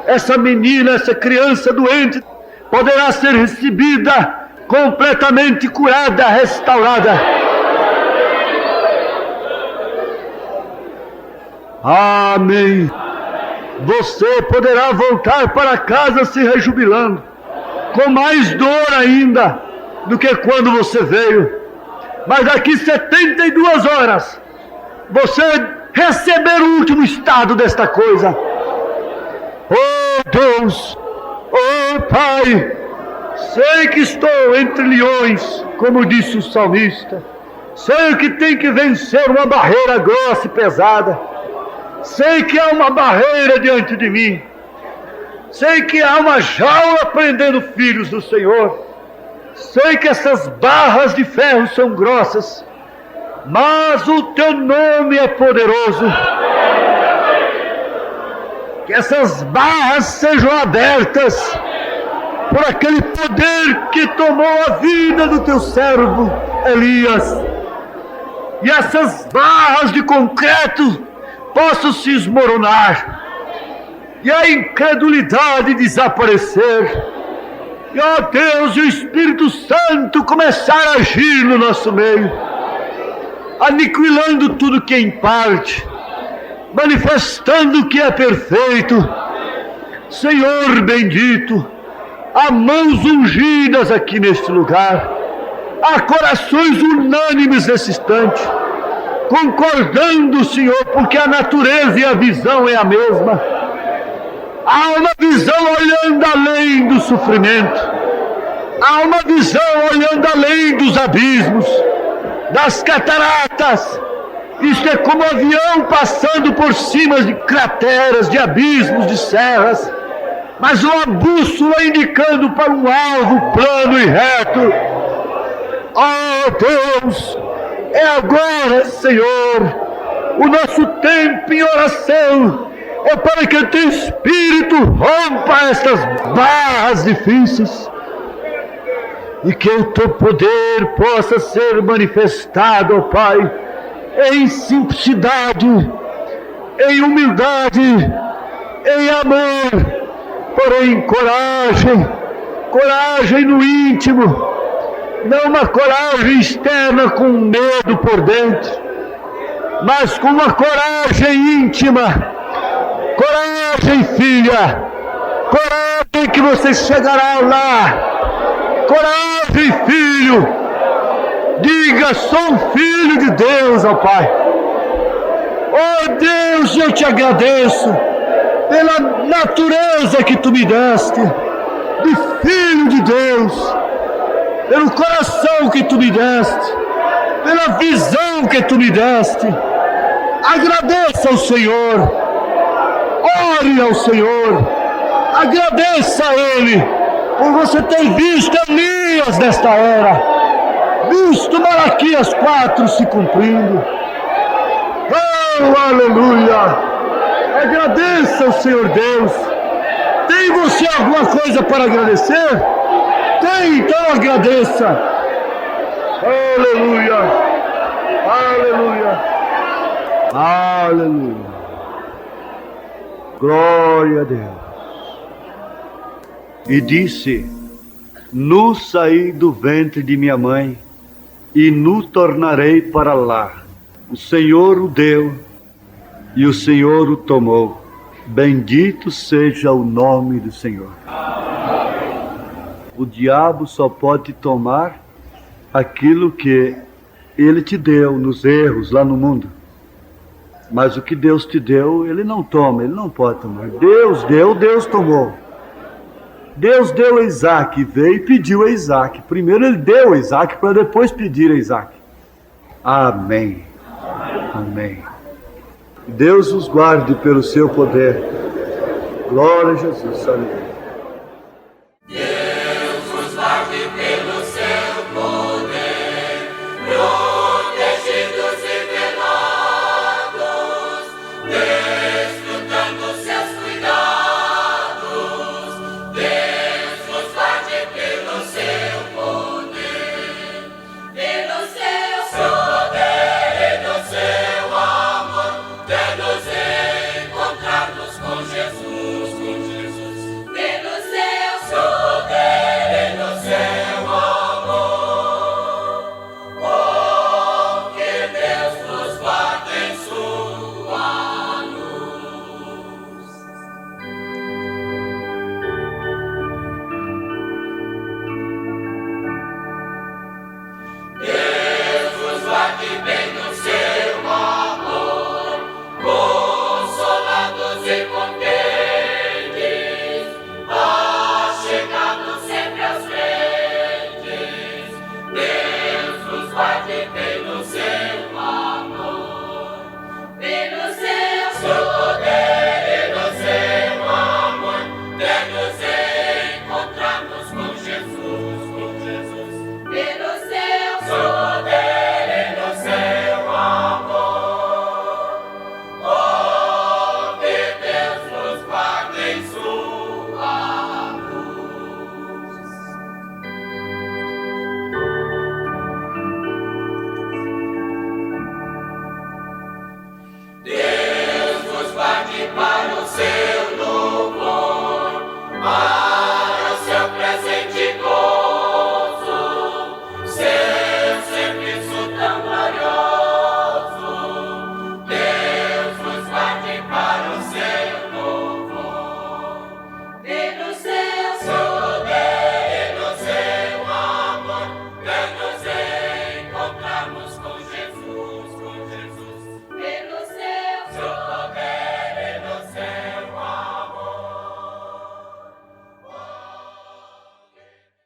essa menina, essa criança doente, poderá ser recebida, completamente curada, restaurada. Amém. Você poderá voltar para casa se rejubilando, com mais dor ainda do que quando você veio. Mas daqui 72 horas, você receber o último estado desta coisa. Oh Deus, oh Pai, sei que estou entre leões, como disse o salmista. Sei que tem que vencer uma barreira grossa e pesada. Sei que há uma barreira diante de mim. Sei que há uma jaula prendendo filhos do Senhor. Sei que essas barras de ferro são grossas, mas o teu nome é poderoso. Que essas barras sejam abertas por aquele poder que tomou a vida do teu servo Elias. E essas barras de concreto possam se esmoronar e a incredulidade desaparecer. E, ó Deus, o Espírito Santo começar a agir no nosso meio, aniquilando tudo que é em parte, manifestando o que é perfeito. Senhor bendito, há mãos ungidas aqui neste lugar, há corações unânimes nesse instante, concordando, Senhor, porque a natureza e a visão é a mesma. Há uma visão olhando além do sofrimento, há uma visão olhando além dos abismos, das cataratas. Isto é como um avião passando por cima de crateras, de abismos, de serras, mas uma bússola indicando para um alvo plano e reto. Oh Deus, é agora, Senhor, o nosso tempo em oração é para que o teu Espírito rompa estas barras difíceis e que o teu poder possa ser manifestado, ó Pai, em simplicidade, em humildade, em amor, porém coragem no íntimo, não uma coragem externa com medo por dentro, mas com uma coragem íntima. Coragem, filha, coragem que você chegará lá. Coragem, filho, diga: sou um filho de Deus, ó Pai. Oh Deus, eu te agradeço pela natureza que tu me deste de filho de Deus, pelo coração que tu me deste, pela visão que tu me deste. Agradeça ao Senhor. Ore ao Senhor, agradeça a Ele por você ter visto Elias nesta era, visto Malaquias 4 se cumprindo. Oh, aleluia! Agradeça ao Senhor Deus. Tem você alguma coisa para agradecer? Tem, então agradeça. Aleluia! Aleluia! Aleluia! Glória a Deus. E disse: nu saí do ventre de minha mãe, e nu tornarei para lá. O Senhor o deu, e o Senhor o tomou. Bendito seja o nome do Senhor. O diabo só pode tomar aquilo que ele te deu nos erros lá no mundo. Mas o que Deus te deu, Ele não toma, Ele não pode tomar. Deus deu, Deus tomou. Deus deu a Isaac, veio e pediu a Isaac. Primeiro Ele deu a Isaac, para depois pedir a Isaac. Amém. Amém. Deus os guarde pelo seu poder. Glória a Jesus. Amém. Pelo seu poder e no seu amor, dando